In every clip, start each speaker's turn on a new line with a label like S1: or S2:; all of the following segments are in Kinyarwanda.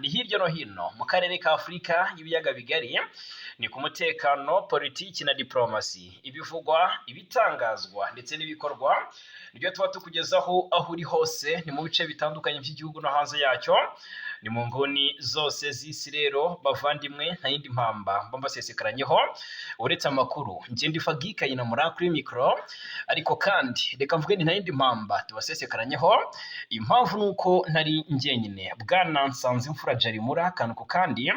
S1: ni hirya no hino mu karere ka Afurika y'ibiyaga bigari, ni ku mutekano, politiki na diplomasi, ibivugwa, ibitangazwa ndetse n'ibikorwa, nibyo tuba tukugezaho aho uri hose, ni mu bice bitandukanye by'igihugu no hanze yacyo, ni mu nguni zose z'isi. Rero bavandimwe, nta yindi mpamba mba mbasesekaranyeho uretse amakuru. Njye ndi Fagi Kayinamura kuri mikoro, ariko kandi reka mvuge ni nta yindi mpamba tubasesekaranyeho. Impamvu ni uko ntari njyenyine. Bwana Nsanzimfura Jarimura Kanuko kandi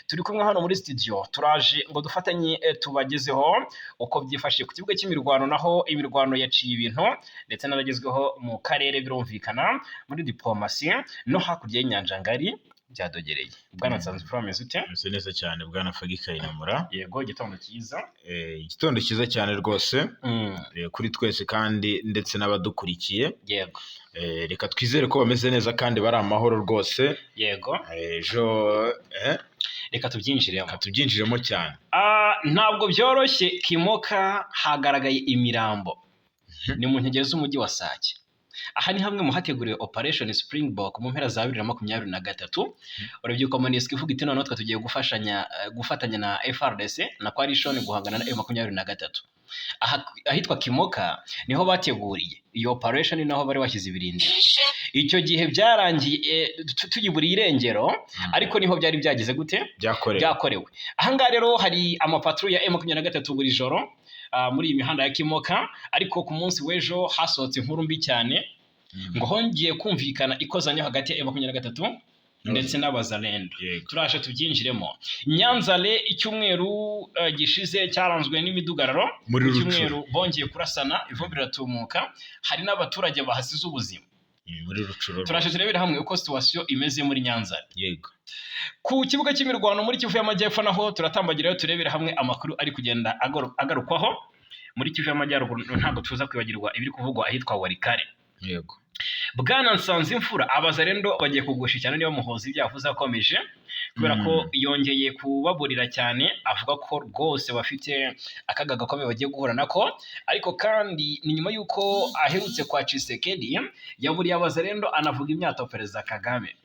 S1: turi kumwe hano muri studio, turaje ngo dufatanye tubagezeho uko byifashe ku kibuga cy'imirwano, naho imirwano yaciye ibintu ndetse n'abagezweho mu karere birumvikana muri diplomasi no hakurya y'inyanja ngari byadogereye. Bwana Nsanzimfura ameze ute?
S2: Ameze neza cyane Bwana Fagi Kayinamura.
S1: Yego, igitondo cyiza.
S2: Igitondo cyiza cyane rwose kuri twese kandi ndetse n'abadukurikiye.
S1: Yego.
S2: Reka twizere ko bameze neza kandi bari amahoro rwose.
S1: Yego.
S2: Ejo
S1: Reka tubyinjiremo
S2: cyane.
S1: Ntabwo byoroshye. Kimoka hagaragaye imirambo, ni mu nkengero z'umujyi wa Sake. Aha ni hamwe mu hateguriwe Operation Springbok mu mpera za 2023. Urubyiruko MONUSCO ivuga iti noneho twe tugiye gufatanya na FARDC na coalition guhangana na M23. Ahitwa Kimoka niho bateguriye iyo operation, naho bari washyize ibirindiro. Icyo gihe byarangiye tuyiburiye irengero, ariko niho byari byagize gute byakorewe. Ahangaha rero hari amapatrouille ya M23 buri joro muri iyi mihanda ya Kimoka, ariko ku munsi w'ejo hasohotse inkuru mbi cyane ngo hongeye kumvikana ikozanyo hagati ya M23 ndetse n'abazalendo. Turaje tubyinjiremo. Nyanzale icyumweru gishize cyaranzwe n'imidugararo. Muri icyumweru bongeye kurasana, ivumbi riratumuka, hari n'abaturage bahasize ubuzima
S2: muri Rucuro.
S1: Turaje turebera hamwe uko situation imeze muri Nyanzale.
S2: Yego.
S1: Ku kibuga cy'imirwano muri Kivu y'Amajyepfo naho turatambagirayo turebera hamwe amakuru ari kugenda agarukwaho. Muri Kivu y'Amajyaruguru ntabwo tuza kwibagirwa ibiri kuvugwa ahitwa Warikare.
S2: Yego.
S1: Bwana Nsanzimfura, abazalendo bagiye kugusha cyane niyo muhozi ibyavuze akomeje, kubera ko yongeye kubaburira cyane, avuga ko rwose bafite akaga gakomeye bagiye guhura nako, ariko kandi ni nyuma y'uko aherutse kwa Tshisekedi yaburiye abazalendo, anavuga imyato Perezida Kagame.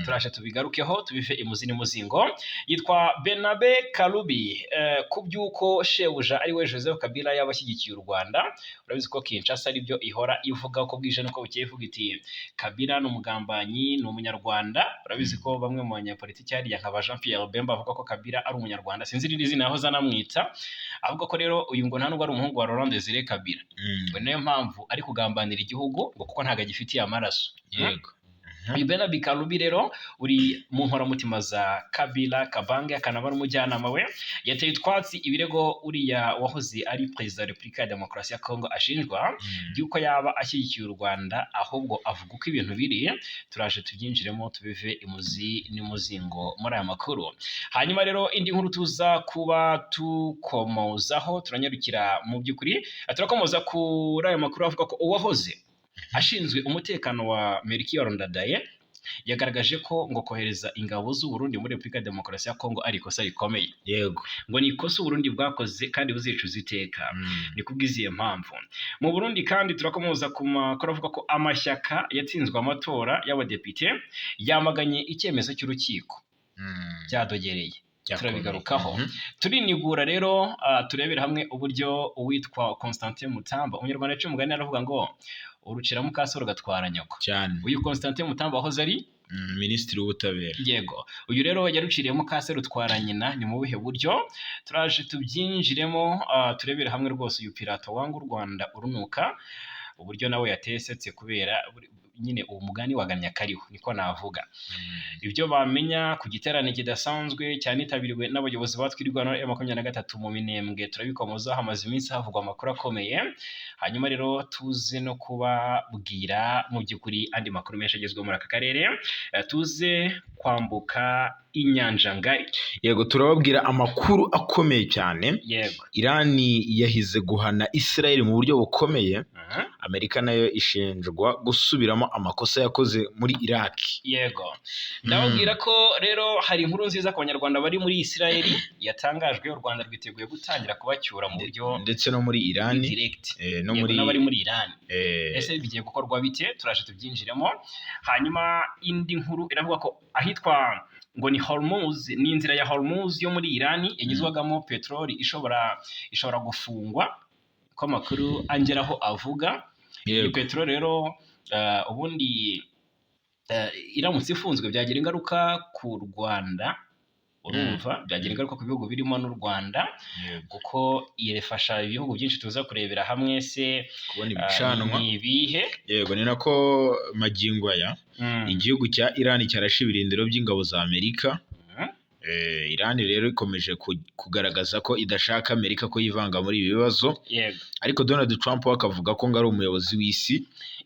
S1: Turashe tubigarukeho tubive imuzi n'umuzingo. Yitwa Benabe Kalubi ku by'uko shebuja ari we Joseph Kabila yabashyigikiye u Rwanda. Urabizi ko Kinshasa ari byo ihora ivuga ko bwije nuko bukeye, ivuga iti Kabila ni umugambanyi, ni umunyarwanda. Urabizi ko bamwe mu banyapolitiki hariya nka Jean Pierre Bemba avuga ko Kabila ari umunyarwanda, sinzi irindi zina yahoze anamwita, avuga ko rero uyu ngo nta nubwo ari umuhungu wa Laurent Desire Kabila, ngo niyo mpamvu ari kugambanira igihugu ngo kuko ntago agifitiye amaraso.
S2: Yego.
S1: Benabe Kalubi rero uri mu nkoramutima za Kabila Kabange, akanaba ari umujyanama we, yateye utwatsi ibirego uriya wahoze ari Perezida wa Repubulika ya Demokarasi ya Kongo ashinjwa by'uko yaba ashyigikiye u Rwanda, ahubwo avuga uko ibintu biri. Turaje tubyinjiremo tubive imuzi n'umuzingo muri aya makuru. Hanyuma rero indi nkuru tuza kuba tukomozaho, turanyarukira mu by'ukuri turakomoza kuri aya makuru avuga ko uwahoze ashinzwe umutekano wa Melchior Ndadaye yagaragaje ko ngo kohereza ingabo z'u Burundi muri Repubulika ya Demokarasi ya Kongo ari ikosa rikomeye.
S2: Yego.
S1: Ngo ni ikosa Burundi bwakoze kandi buzicuza iteka. Ni kubw'iziye mpamvu. Mu Burundi kandi turakomoza ku makuru avuga ko amashyaka yatsinzwe amatora y'abadepite yamaganye icyemezo cy'urukiko byadogereye. Turabigarukaho. Turinigura rero turebera hamwe uburyo uwitwa Constantin Mutamba, umunyarwanda yaciye umugani aravuga ngo urucira mukase rugatwara nyoko
S2: cyane.
S1: Uyu Constantin Mutamba wahoze ari
S2: Minisitiri w'Ubutabera.
S1: Yego. Uyu rero yaruciriye mukase rutwara nyina, ni mu buhe buryo? Turaje tubyinjiremo turebera hamwe rwose uyu Pilato wanga u Rwanda urunuka, uburyo nawe yatesetse kubera nyine uwo mugani waganya kariho, niko navuga. Ibyo bamenya ku giterane kidasanzwe cyanitabiriwe n'abayobozi batwirwana M23 mu Minembwe turabikomoza, hamaze iminsi havugwa amakuru akomeye. Hanyuma rero tuze no kubabwira mu by'ukuri andi makuru menshi agezweho muri aka karere, tuze kwambuka inyanja ngari.
S2: Yego, turababwira amakuru akomeye cyane.
S1: Yego.
S2: Irani yahize guhana Israel mu buryo bukomeye. Amerika nayo ishinjwa gusubiramo gusubiramo amakosa yakoze muri Iraq.
S1: Yego, ndababwira ko rero hari inkuru nziza ku banyarwanda bari muri Israel yatangajwe. U Rwanda rwiteguye gutangira kubacyura mu buryo
S2: ndetse no muri Iran
S1: no muri n'abari muri Iran. Ese bigiye gukorwa bite? Turaje tubyinjiremo. Hanyuma indi nkuru iravuga ko ahitwa ngo ni Hormuz, ni inzira ya Hormuz yo muri Iran yanyuzwagamo peteroli ishobora gufungwa, ko amakuru angeraho avuga. Iyi peteroli rero ubundi iramutse ifunzwe byagira ingaruka ku Rwanda, urumva byagira ingaruka ku bihugu birimo n'u Rwanda, kuko irefasha ibihugu byinshi tuza kurebera hamwe se
S2: kubona ibicanwa
S1: ibihe.
S2: Yego, ni nako magingo aya igihugu cya Iran cyarashe ibirindiro by'ingabo za Amerika. Iran rero ikomeje kugaragaza ko idashaka Amerika ko yivanga muri ibi bibazo. Ariko Donald Trump akavuga ko ngo ari umuyobozi w'isi.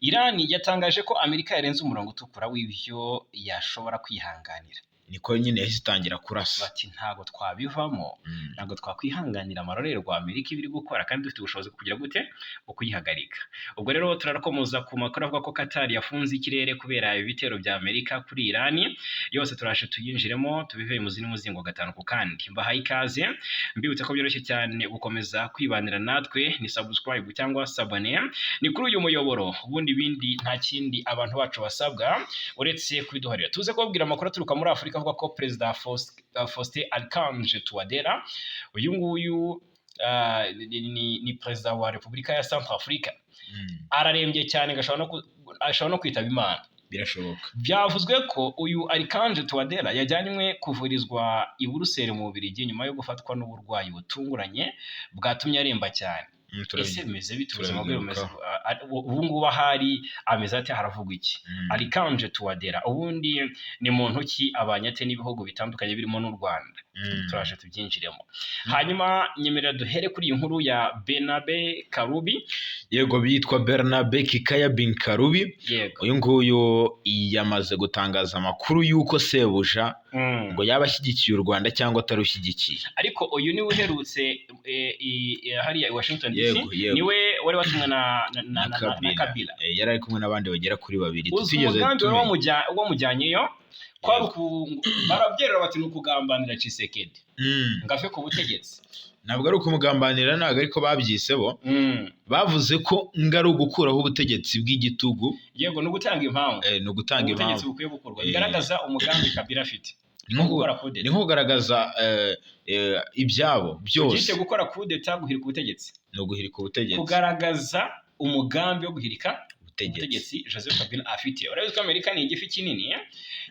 S1: Iran yatangaje ko Amerika yarenze umurongo utukura w'ibyo yashobora kwihanganira.
S2: Niko nyine yahise itangira kurasa,
S1: bati ntago twabivamo, ntago twakwihanganira amarorerwa Amerika ibiri gukora, kandi dufite ubushobozi kugira gute bwo kuyihagarika. Ubwo rero turarakomoza ku makuru avuga ko Qatar yafunze ikirere kubera ibitero bya Amerika kuri Iran. Yose turashe tuyinjiremo tubive mu zindi muzingo gatanu ku kandi. Mbahaye ikaze, mbibutse ko byoroshye cyane gukomeza kwibanira natwe, ni subscribe cyangwa sabone ni kuri uyu muyoboro. Ubundi bindi nta kindi abantu bacu basabwa uretse kwiduharira. Tuze kubabwira amakuru aturuka muri Afurika avuga ko Perezida Faustin Archange Touadera, uyu nguyu ni perezida wa Repubulika ya Centrafrica, ararembye cyane ashobora no kwitaba Imana.
S2: Birashoboka.
S1: Byavuzwe ko uyu Archange Touadera yajyanywe kuvurizwa i Buruseli mu Bubiligi nyuma yo gufatwa n'uburwayi butunguranye bwatumye aremba cyane. Ese bimeze bite ubuzima bwe bumeze ubu ngubu ahari ameze ate, haravugwa iki? Archange Touadera ubundi ni muntu ki, abanyate n'ibihugu bitandukanye birimo n'u Rwanda. Turaje tubyinjiremo. Hanyuma nyemerera duhere kuri iyi nkuru ya Bernabe Karubi.
S2: Yego, bitwa Bernabe Kikaya bin Karubi. Uyu nguyu yamaze gutangaza amakuru y'uko sebuja ngo yaba ashyigikiye u Rwanda cyangwa atarushyigikiye.
S1: Ariko uyu niwe uherutse hariya i Washington DC, niwe wari watumwe na Kabila.
S2: Yari ari kumwe n'abandi bagera kuri babiri.
S1: Umugambi wamujyanyeyo kwari barabyerera bati ni ukugambanira Tshisekedi ngo ave ku butegetsi.
S2: Ntabwo ari ukumugambanira, ntabwo ariko babyise bo. Bavuze ko ngo ari ugukuraho ubutegetsi bw'igitugu.
S1: Yego, ni ugutanga impamvu.
S2: Ni ugutanga impamvu.
S1: Ubutegetsi bukwiye gukorwa. Bigaragaza umugambi Kabila afite.
S2: Ni nko kugaragaza ibyabo byose.
S1: Ugite gukora kudeta, guhirika ubutegetsi.
S2: No guhirika ubutegetsi.
S1: Kugaragaza umugambi wo guhirika ubutegetsi Joseph Kabila afite. Urabizi ko Amerika ni igifi kinini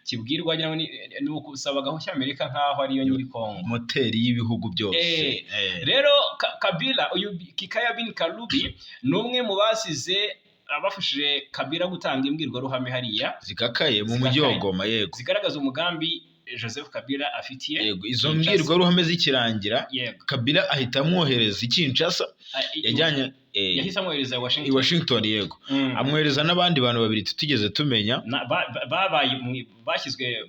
S1: kibwirwa ni ukusabagaho cy'Amerika nkaho ariyo nyiri Kongo,
S2: moteri y'ibihugu byose.
S1: Rero Kabila, uyu Kikaya bin Karubi ni umwe mu basize abafashije Kabila gutanga imbwirwaruhame hariya
S2: zikakaye mu mujyi wa Goma. Yego,
S1: zigaragaza umugambi Joseph Kabila afitiye.
S2: Yego, izo mbwirwaruhame zikirangira Kabila ahita amwohereza i Kinshasa. Yahise amwohereza i Washington. Yego, amwohereza n'abandi bantu babiri tutigeze tumenya bashyizwe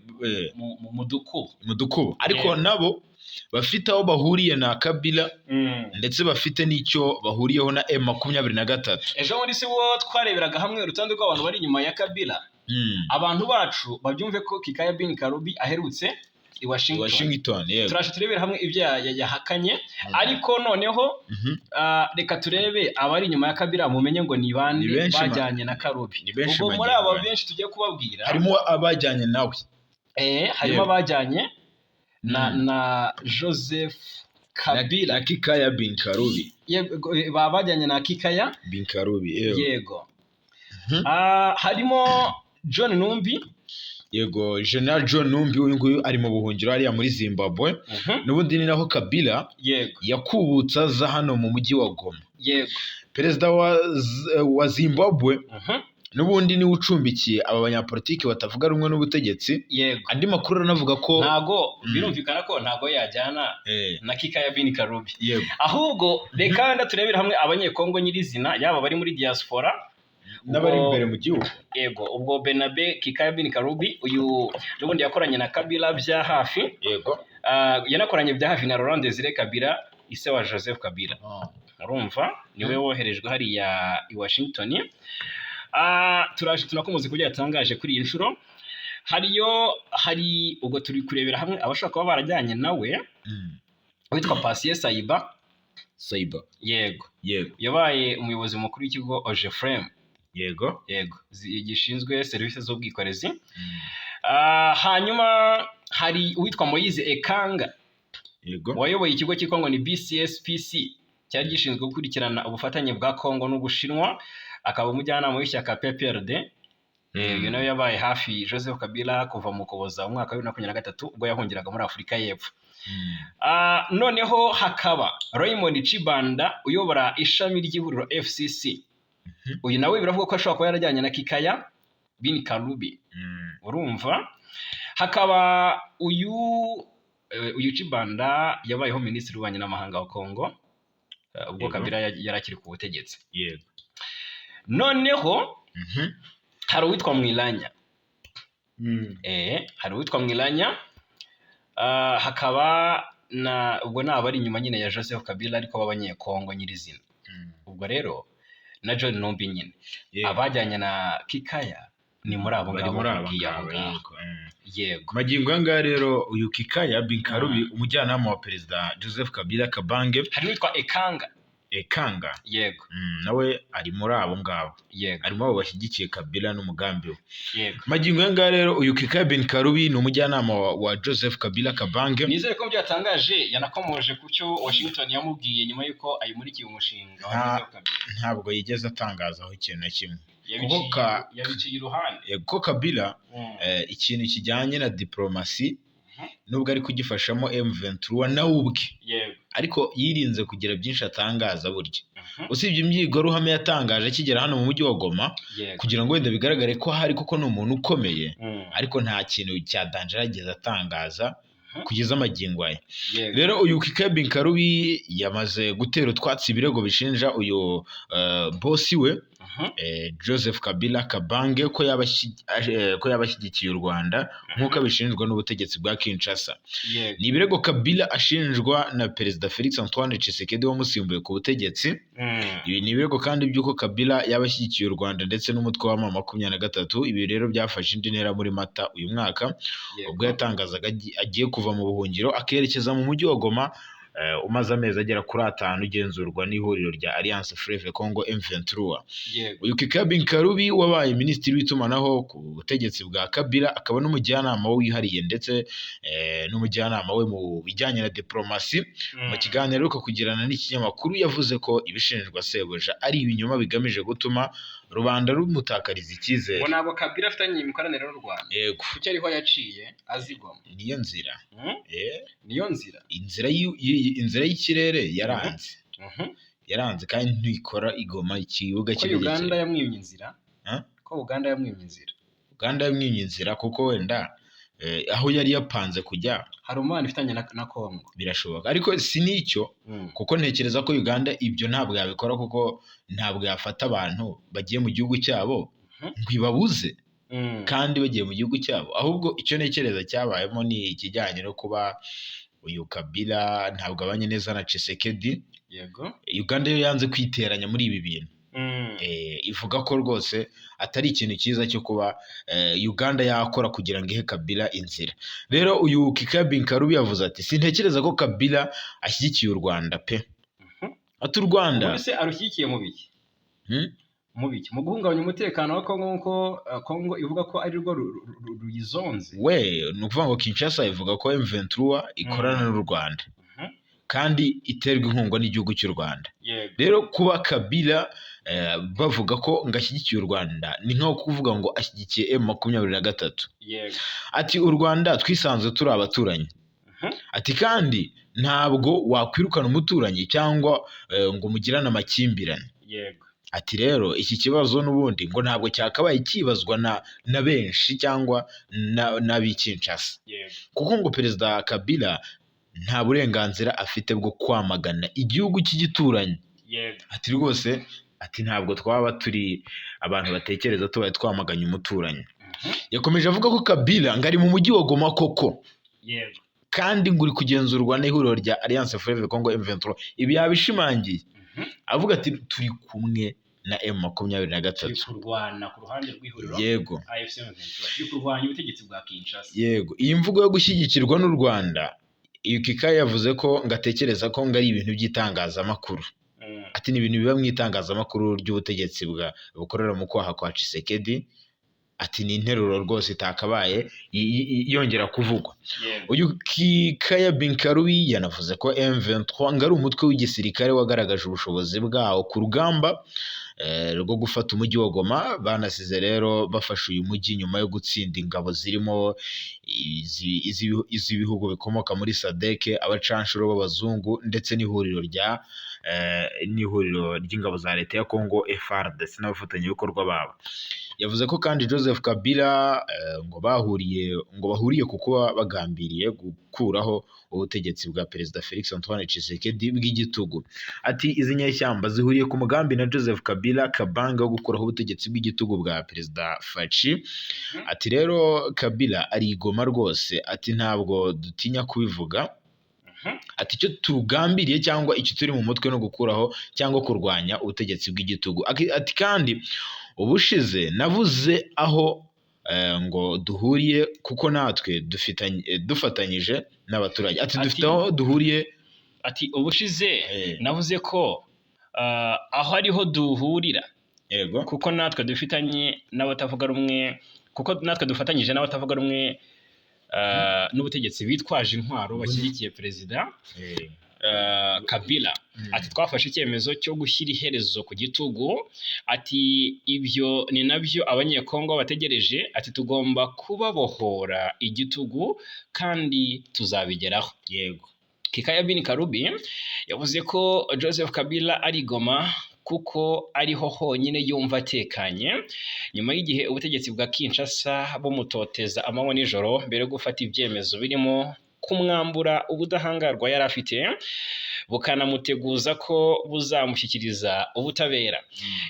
S2: mu dukubo, ariko nabo bafite aho bahuriye na Kabila ndetse bafite n'icyo bahuriyeho na M23.
S1: Ejo muri si wo twareberaga hamwe urutonde rw'abantu bari inyuma ya Kabila. Abantu bacu babyumve ko Kikaya bin Karubi aherutse i Washington. Turashe turebera hamwe ibyo yahakanye, ariko noneho reka turebe abari inyuma ya Kabila mumenye ngo ni bande bajyanye na Karubi. Ubwo muri abo benshi tugiye kubabwira
S2: harimo abajyanye nawe.
S1: Harimo abajyanye na Joseph Kabila
S2: na Kikaya bin Karubi.
S1: Bajyanye na Kikaya
S2: bin Karubi.
S1: Yego. Harimo John Numbi.
S2: Yego, General John Numbi, uyu nguyu ari mu buhungiro hariya muri Zimbabwe. N'ubundi ni naho Kabila yakubutsa za hano mu mujyi wa Goma.
S1: Yego,
S2: perezida wa Zimbabwe n'ubundi niwe ucumbikiye aba banyapolitiki batavuga rumwe n'ubutegetsi.
S1: Yego,
S2: andi makuru anavuga ko
S1: ntago birumvikana ko ntago yajyana na Kikaya bin Karubi.
S2: Yego,
S1: ahubwo reka ndaturebera hamwe abanyekongo nyirizina, yaba bari muri diaspora
S2: n'abari imbere mu gihugu.
S1: Yego, ubwo Bernabe Kikaya bin Karubi uyu n'ubundi yakoranye na Kabila bya hafi.
S2: Yego,
S1: yanakoranye bya hafi na Laurent Desire Kabila, ise wa Joseph Kabila. Urumva niwe woherejwe hariya i Washington. turaje tunakomoze kubyo yatangaje kuri iyi nshuro. Hari ubwo turi kurebera hamwe abashobora kuba barajyanye nawe witwa Patient Saiba. Yego yabaye umuyobozi mukuru w'ikigo Ogefrem. Yego gishinzwe serivisi z'ubwikorezi. Hanyuma hari uwitwa Moise Ekanga wayoboye ikigo cyitwa ngo ni BCSPC cyari gishinzwe gukurikirana ubufatanye bwa Kongo n'Ubushinwa, akaba umujyanama w'ishyaka PPRD. Uyu nawe yabaye hafi Joseph Kabila kuva mu Ukuboza mu mwaka wa 2023 ubwo yahungiraga muri Afurika y'Epfo. Noneho hakaba Raymond Chibanda uyobora ishami ry'ihuriro FCC. Uyu nawe biravuga ko ashobora kuba yarajyanye na Kikaya bin Kalubi. Urumva? Hakaba uyu Chibanda yabayeho minisitiri w'ububanyi n'amahanga wa Kongo ubwo Kabila yarakiri ku butegetsi. Yego. Noneho hari uwitwa Mwilanya. Hari uwitwa Mwilanya. Hakaba ubwo nabari inyuma nyine ya Joseph Kabila ariko b'abanyekongo nyirizina. Ubwo rero na John Numbi nyine abajyanye na Kikaya ni muri abo ngabo. Yego.
S2: Magingo yanga rero uyu Kikaya bin Kalubi umujyanama wa perezida Joseph Kabila Kabange,
S1: hari witwa
S2: Ekanga.
S1: Yego.
S2: Nawe ari muri abo ngabo.
S1: Yego.
S2: Arimo abo bashyigikiye Kabila n'umugambi we.
S1: Yego.
S2: Magingo yanga rero uyu Kikaya bin Kalubi ni umujyanama wa Joseph Kabila Kabange.
S1: Nizere ko byatangaje yanakomoje ku cyo Washington yamubwiye nyuma yuko ayimurikiye umushinga wa Joseph Kabila.
S2: Ntabwo yigeze atangazaho ikintu na kimwe.
S1: Yabiciye iruhande.
S2: Ko Kabila ikintu kijyanye na diplomasi nubwo ari kugifashamo M23 nawe ubwe.
S1: Yego.
S2: Ariko yirinze kugira byinshi atangaza burya. Usibye imyigaruhame yatangaje akigera hano mu mujyi wa Goma kugira ngo wenda bigaragare ko hari koko ni umuntu ukomeye, ariko nta kintu cya danger ageze atangaza kugeza amagingo aya. Rero uyu Kikaya bin Kalubi yamaze gutera utwatsi ibirego bishinja uyu boss we Joseph Kabila Kabange ko yabashyigikiye u Rwanda nk'uko abishinjwa n'ubutegetsi bwa Kinshasa. Ni ibirego Kabila ashinjwa na perezida Felix Antoine Tshisekedi wamusimbuye ku butegetsi. Ibi ni ibirego kandi by'uko Kabila yabashyigikiye u Rwanda ndetse n'umutwe wa M23. Ibi rero byafashe indi ntera muri Mata uyu mwaka ubwo yatangazaga agiye kuva mu buhungiro akerekeza mu mujyi wa Goma umaze amezi agera kuri 5 ugenzurwa n'ihuriro rya Alliance Fleuve Congo M23. Uyu Kikaya bin Kalubi wabaye minisitiri w'itumanaho ku butegetsi bwa Kabila, akaba n'umujyanama we wihariye ndetse n'umujyanama we mu bijyanye na diplomasi. Mu kiganiro ariko kugirana n'ikinyamakuru yavuze ko ibishinjwa Sebuja ari ibinyoma bigamije gutuma rubanda rumutakariza icyizere.
S1: Ntabwo Kabila afitanye imikoranire n'u Rwanda.
S2: Yego.
S1: Kuki ariho yaciye azigoma.
S2: Niyo nzira.
S1: Niyo nzira.
S2: Inzira y'ikirere yaranze. Yaranze kandi ntikora igoma ikibuga
S1: cy'ibigeke. Ko Uganda yamwimye inzira? Ko Uganda yamwimye inzira?
S2: Uganda yamwimye inzira kuko wenda aho yari yapanze kujya
S1: hari umwana ifitanye na Kongo.
S2: Birashoboka ariko si nicyo kuko ntekereza ko Uganda ibyo ntabwo yabikora kuko ntabwo yafata abantu bagiye mu gihugu cyabo ngo ibabuze kandi bagiye mu gihugu cyabo. Ahubwo icyo ntekereza cyabayemo ni ikijyanye no kuba uyu Kabila ntabwo abanye neza na Tshisekedi.
S1: Yego.
S2: Uganda yo yanze kwiteranya muri ibi bintu. Ivuga ko rwose atari ikintu cyiza cyo kuba Uganda yakora kugira ngo ihe Kabila inzira. Rero uyu Kikaya bin Kalubi yavuze ati sintekereza ko Kabila ashyigikiye u Rwanda pe. Ati u Rwanda
S1: ese arushyigikiye mu biki? Mu guhungabanya umutekano wa Kongo nkuko Kongo ivuga ko ari rwo ruyizonze.
S2: Ni ukuvuga ngo Kinshasa ivuga ko M23 ikorana n'u Rwanda kandi iterwa inkunga n'igihugu cy'u Rwanda. Rero kuba Kabila bavuga ko ngashyigikiye u Rwanda ni nko kuvuga ngo ashyigikiye M23. Ati u Rwanda twisanze turi abaturanyi. Ati kandi ntabwo wakwirukana umuturanyi cyangwa ngo mugirane amakimbirane. Ati rero iki kibazo n'ubundi ngo ntabwo cyakabaye kibazwa na benshi cyangwa n'abikinshasa. Kuko ngo perezida Kabila nta burenganzira afite bwo kwamagana igihugu cy'igituranyi. Ati rwose ati ntabwo twaba turi abantu batekereza tubaye twamaganye umuturanyi. Yakomeje avuga ko Kabila ngo ari mu mujyi wa Goma koko. Kandi ngo uri kugenzurwa n'ihuriro rya Alliance Fleuve Congo M23. Ibi yabishimangiye. Avuga ati turi kumwe na M23.
S1: turi kurwana ku ruhande rw'ihuriro
S2: Yego.
S1: AFC M23 turi kurwanya ubutegetsi bwa Kinshasa.
S2: Yego, iyi mvugo yo gushyigikirwa n'u Rwanda, Kikaya yavuze ko ngatekereza ko ngari ibintu by'itangazamakuru. Ati ni ibintu biba mu itangazamakuru ry'ubutegetsi bukorera mu kwaha kwa Tshisekedi. Ati ni interuro rwose itakabaye yongera kuvugwa. Uyu Kikaya Binkarubi yanavuze ko M23 ngari umutwe w'igisirikare wagaragaje ubushobozi bwawo ku rugamba rwo gufata umujyi wa Goma. Banasize rero bafashe uyu mujyi nyuma yo gutsinda ingabo zirimo iz'ibihugu bikomoka muri SADC, abacanshuro b'abazungu ndetse n'ihuriro ry'ingabo za leta ya Congo FARDC n'abafatanyabikorwa babo. Yavuze ko kandi Joseph Kabila ngo bahuriye ku kuba bagambiriye gukuraho ubutegetsi bwa Perezida Felix Antoine Tshisekedi bw'igitugu. Ati izi nyeshyamba zihuriye ku mugambi na Joseph Kabila Kabanga wo gukuraho ubutegetsi bw'igitugu bwa Perezida Faci. Ati rero Kabila ari igoma rwose. Ati ntabwo dutinya kubivuga. Ati icyo turugambiriye cyangwa icyo turi mu mutwe no gukuraho cyangwa kurwanya ubutegetsi bw'igitugu. Ati kandi ubushize navuze aho ngo duhuriye kuko natwe dufatanyije n'abaturage. Ati dufite aho duhuriye.
S1: Ati ubushize navuze ko aho ariho duhurira.
S2: Yego.
S1: Kuko natwe dufitanye n'abatavuga rumwe, kuko natwe dufatanyije n'abatavuga rumwe n'ubutegetsi bitwaje intwaro bashyigikiye Perezida Kabila. Ati twafashe icyemezo cyo gushyira iherezo ku gitugu. Ati ibyo ni nabyo abanyekongo bategereje. Ati tugomba kubabohora igitugu kandi tuzabigeraho.
S2: Yego.
S1: Kikaya Binkarubi yavuze ko Joseph Kabila ari Goma kuko ariho honyine yumva atekanye nyuma y'igihe ubutegetsi bwa Kinshasa bumutoteza amanywa n'ijoro mbere yo gufata ibyemezo birimo kumwambura ubudahangarwa yari afite, bukanamuteguza ko buzamushyikiriza ubutabera.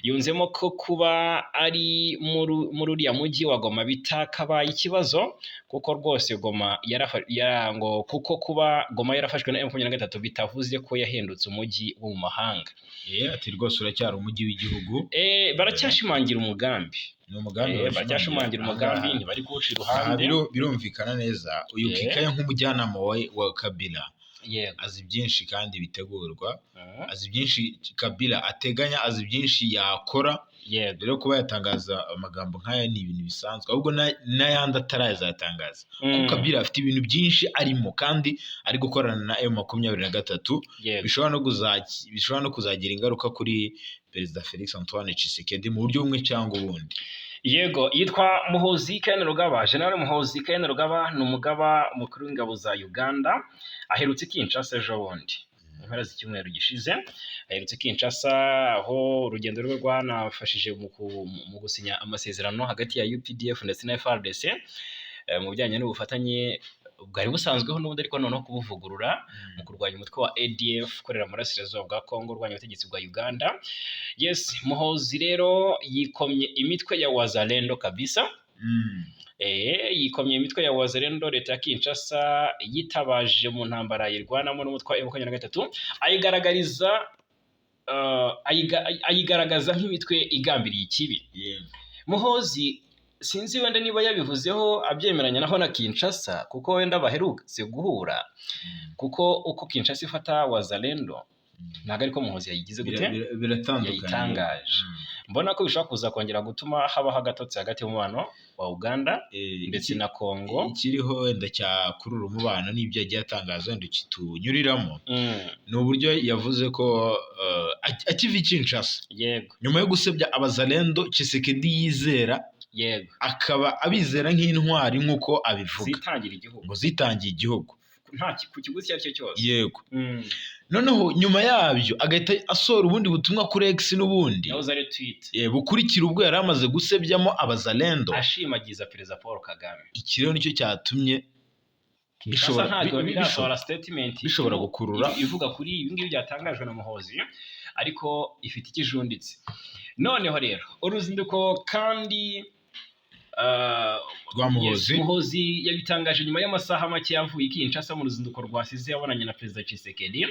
S1: Yunzemo ko kuba ari muri uriya mujyi wa Goma bitakabaye ikibazo kuko rwose kuba Goma yarafashwe na M23 bitavuze ko yahindutse umujyi wo mu mahanga.
S2: Ati rwose uracyari umujyi w'igihugu.
S1: Baracyashimangira umugambi.
S2: Ni umugambi
S1: baracyashimangira umugambi, ntibari kuwuca iruhande.
S2: Birumvikana neza. Uyu Kikaya nk'umujyanama wa Kabila azi byinshi kandi bitegurwa. Azi byinshi Kabila ateganya, azi byinshi yakora. Rero kuba yatangaza amagambo nk'aya ni ibintu bisanzwe, ahubwo n'ayandi atarayazatangaza. Kuko Kabila afite ibintu byinshi arimo kandi ari gukorana na M23 bishobora no kuzagira ingaruka kuri Perezida Felix Antoine Tshisekedi mu buryo bumwe cyangwa ubundi.
S1: Yego, yitwa Muhoozi Kainerugaba. General Muhoozi Kainerugaba ni umugaba mukuru w'ingabo za Uganda. Aherutse Kinshasa ejo bundi mu mpera z'icyumweru gishize. Aherutse Kinshasa aho urugendo rwe rwanafashije mu gusinya amasezerano hagati ya UPDF ndetse na FARDC mu bijyanye n'ubufatanye bwari busanzweho n'ubundi ariko noneho kubuvugurura mu kurwanya umutwe wa ADF ukorera mu burasirazuba bwa Congo urwanya ubutegetsi bwa Uganda. Yes, Muhoozi rero yikomye imitwe ya Wazalendo kabisa. Yikomye imitwe ya Wazalendo. Leta ya Kinshasa yitabaje mu ntambara yirwanamo n'umutwe wa M23 ayigaragaza nk'imitwe igambiriye ikibi. Muhoozi sinzi wenda niba yabivuzeho abyemeranya naho na Kinshasa kuko wenda baherutse guhura, kuko uko Kinshasa ifata Wazalendo ntabwo ariko Muhoozi yayigize gute, yayitangaje. Mbona ko bishobora kuza kongera gutuma habaho agatotsi hagati y'umubano wa Uganda ndetse na Congo.
S2: Ikiriho wenda cyakurura umubano n'ibyo yagiye atangaza wenda kitunyuriramo ni uburyo yavuze ko akiva Kinshasa nyuma yo gusebya abazalendo Tshisekedi yizera, akaba abizera nk'intwari nk'uko abivuga ngo zitangiye igihugu
S1: nta ku kiguzi icyo ari cyo cyose.
S2: Yego. Noneho nyuma yabyo agahita asohora ubundi butumwa kuri X n'ubundi bukurikira ubwo yari amaze gusebyamo abazalendo
S1: ashimagiza Perezida Paul Kagame.
S2: Iki rero nicyo cyatumye bishobora gukurura
S1: ivuga kuri ibi ngibi byatangajwe na Muhoozi, ariko ifite ikijunditse. Noneho rero uruzinduko kandi
S2: Rwamuhozi.
S1: Muhozi yabitangaje nyuma y'amasaha make yavuye i Kinshasa mu ruzinduko rwasize yabonanye na Perezida Tshisekedi.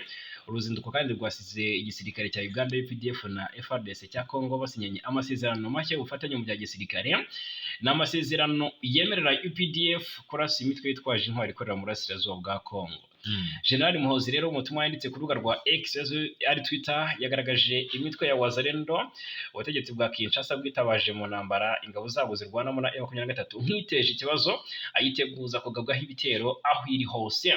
S1: Uruzinduko kandi rwasize igisirikare cya Uganda UPDF na FARDC cya Congo basinyanye amasezerano make y'ubufatanye mu bya gisirikare. N'amasezerano yemerera UPDF kurasa imitwe yitwaje intwari ikorera mu burasirazuba bwa Congo. General Muhozi rero umutumwa yanditse ku rubuga rwa X ari Twitter yagaragaje imitwe ya Wazalendo ubutegetsi bwa Kinshasa bwitabaje mu ntambara ingabo zabo zirwanamo na M23 nkiteje ikibazo ayiteguza kugabwaho ibitero aho iri hose.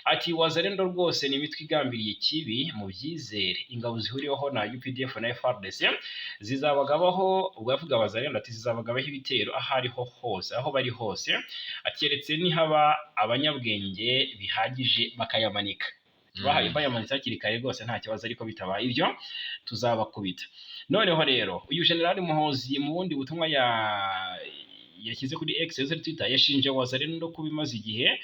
S1: Ati Wazalendo rwose ni imitwe igambiriye kibi mu byizere ingabo zihuriyeho na UPDF na FARDC zizabagabaho ubwo yavuga Wazalendo ati zizabagabaho ibitero ahariho hose aho bari hose akeretse ni haba abanyabwenge bihagije bakayamanika. Bahaye bayamanitse hakiri kare rwose nta kibazo ariko bitabaye ibyo tuzabakubita. Noneho rero uyu General Muhozi mu bundi butumwa yashyize kuri X Twitter yashinje Wazalendo kuba imaze igihe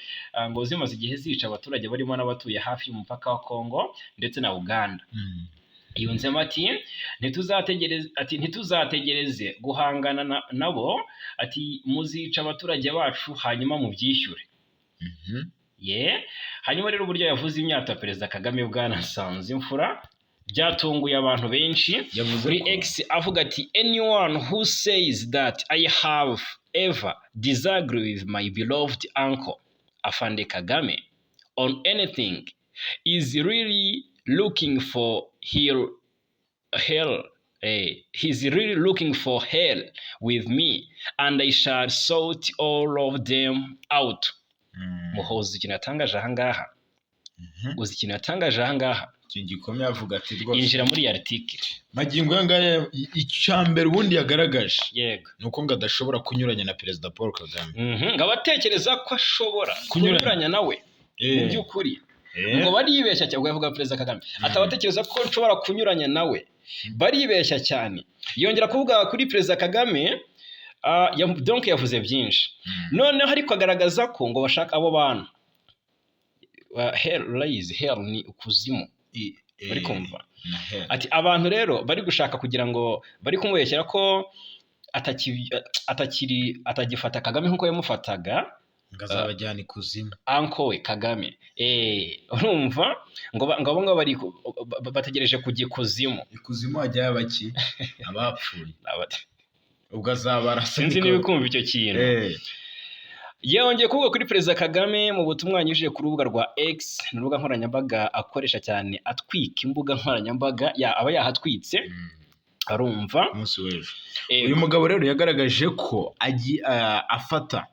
S1: ngo zimaze igihe zica abaturage barimo n'abatuye hafi y'umupaka wa Congo ndetse na Uganda. Yunzemo ati ntituzategereze guhangana nabo ati muzica abaturage bacu hanyuma mubyishyure. Hanyuma rero uburyo yavuze imyaka Perezida Kagame bwana Nsanzimfura byatunguye abantu benshi. Kuri X avuga ati anyone who says that I have ever disagreed with my beloved uncle Afande Kagame on anything is really looking for hell. He's really looking for hell with me and I shall sort all of them out. Muhozi ikintu yatangaje ahangaha uzi ikintu yatangaje ahangaha
S2: gikomeye avuga ati rwose
S1: injira muri iyi article
S2: magingo yangaya icyambere ubundi yagaragaje
S1: yego
S2: nuko ngo adashobora kunyuranya na Perezida Paul Kagame
S1: ngo abatekereza ko ashobora kunyuranya nawe mu by'ukuri ngo baribeshya cyane ubwo yavuga Perezida Kagame atabatekereza ko nshobora kunyuranya nawe baribeshya cyane. Yongera kuvuga kuri Perezida Kagame donc yavuze byinshi noneho ariko agaragaza ko ngo bashaka abo bantu hell ni ukuzimu bari kumva ati abantu rero bari gushaka kugira ngo bari kumubeshyera ko atagifata Kagame nkuko yamufataga
S2: ngazabajyana ikuzimu
S1: anko we Kagame urumva ngo abo ngabo bari bategereje kujya ikuzimu
S2: hajyayo abaki abapfuye ubwo azabara
S1: sinzi niba kumva icyo kintu. Yongeye kuvuga kuri Perezida Kagame mu butumwa yanyujije ku rubuga rwa X n'urubuga nkoranyambaga akoresha cyane atwika imbuga nkoranyambaga aba yahatwitse arumva
S2: umunsi w'ejo. Uyu mugabo rero yagaragaje ko
S1: agifata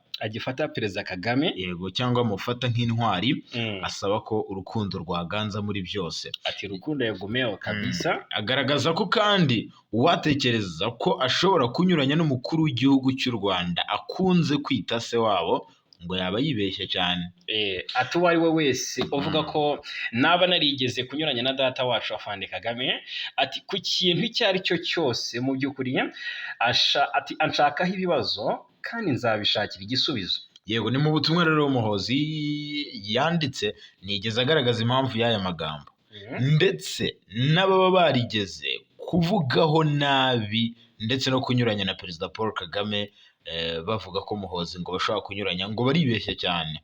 S1: Perezida Kagame
S2: yego cyangwa amufata nk'intwari asaba ko urukundo rwaganza muri byose
S1: ati urukundo yagumeho kabisa.
S2: Agaragaza ko kandi uwatekereza ko ashobora kunyuranya n'umukuru w'igihugu cy'u Rwanda akunze kwita se wabo ngo yaba yibeshye cyane.
S1: Ati uwo ari we wese uvuga ko naba narigeze kunyuranya na data wacu Afande Kagame ati ku kintu icyo ari cyo cyose mu by'ukuri ati anshakaho ibibazo kandi nzabishakira igisubizo.
S2: Yego ni mu butumwa rero Muhozi yanditse nigeze agaragaza impamvu y'aya magambo ndetse n'ababa barigeze kuvugaho nabi ndetse no kunyuranya na Perezida Paul Kagame bavuga ko Muhozi ngo bashobora kunyuranya ngo baribeshye cyane.